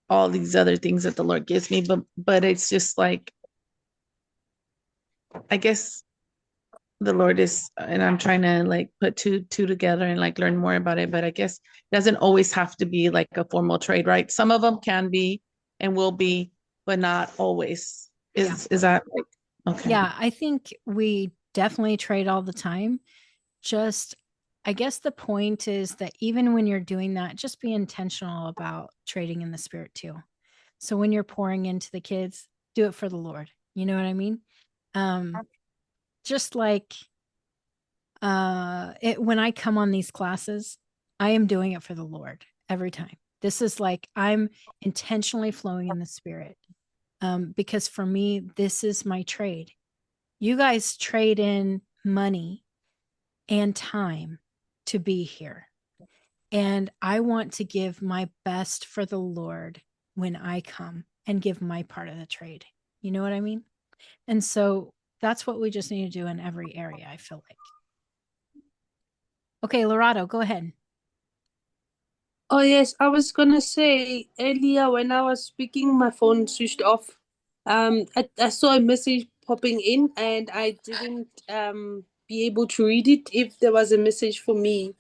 all these other things that the Lord gives me. But it's just like, I guess the Lord is, and I'm trying to like put two together and like learn more about it. But I guess it doesn't always have to be like a formal trade, right? Some of them can be and will be, but not always. Is that like okay? Yeah, I think we definitely trade all the time. Just, I guess the point is that even when you're doing that, just be intentional about trading in the spirit too. So when you're pouring into the kids, do it for the Lord. You know what I mean? just like when I come on these classes, I am doing it for the Lord every time. This is like I'm intentionally flowing in the Spirit, because for me, this is my trade. You guys trade in money and time to be here. And I want to give my best for the Lord when I come and give my part of the trade. You know what I mean? And so that's what we just need to do in every area, I feel like. Okay, Lorato, go ahead. Oh yes, I was gonna say earlier when I was speaking, my phone switched off. I saw a message popping in, and I didn't be able to read it. If there was a message for me,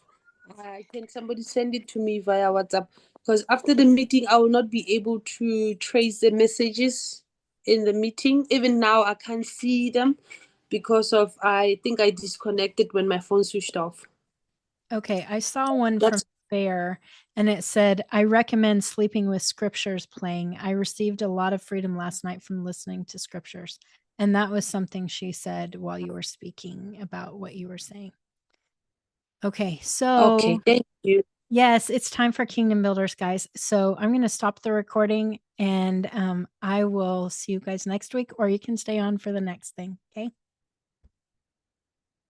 can somebody send it to me via WhatsApp? Because after the meeting, I will not be able to trace the messages in the meeting. Even now, I can't see them because of I think I disconnected when my phone switched off. Okay, I saw one from That's Fair, and it said, I recommend sleeping with scriptures playing. I received a lot of freedom last night from listening to scriptures. And that was something she said while you were speaking about what you were saying. Okay, so okay. Thank you. yes, it's time for Kingdom Builders, guys. So I'm going to stop the recording, and I will see you guys next week, or you can stay on for the next thing. Okay.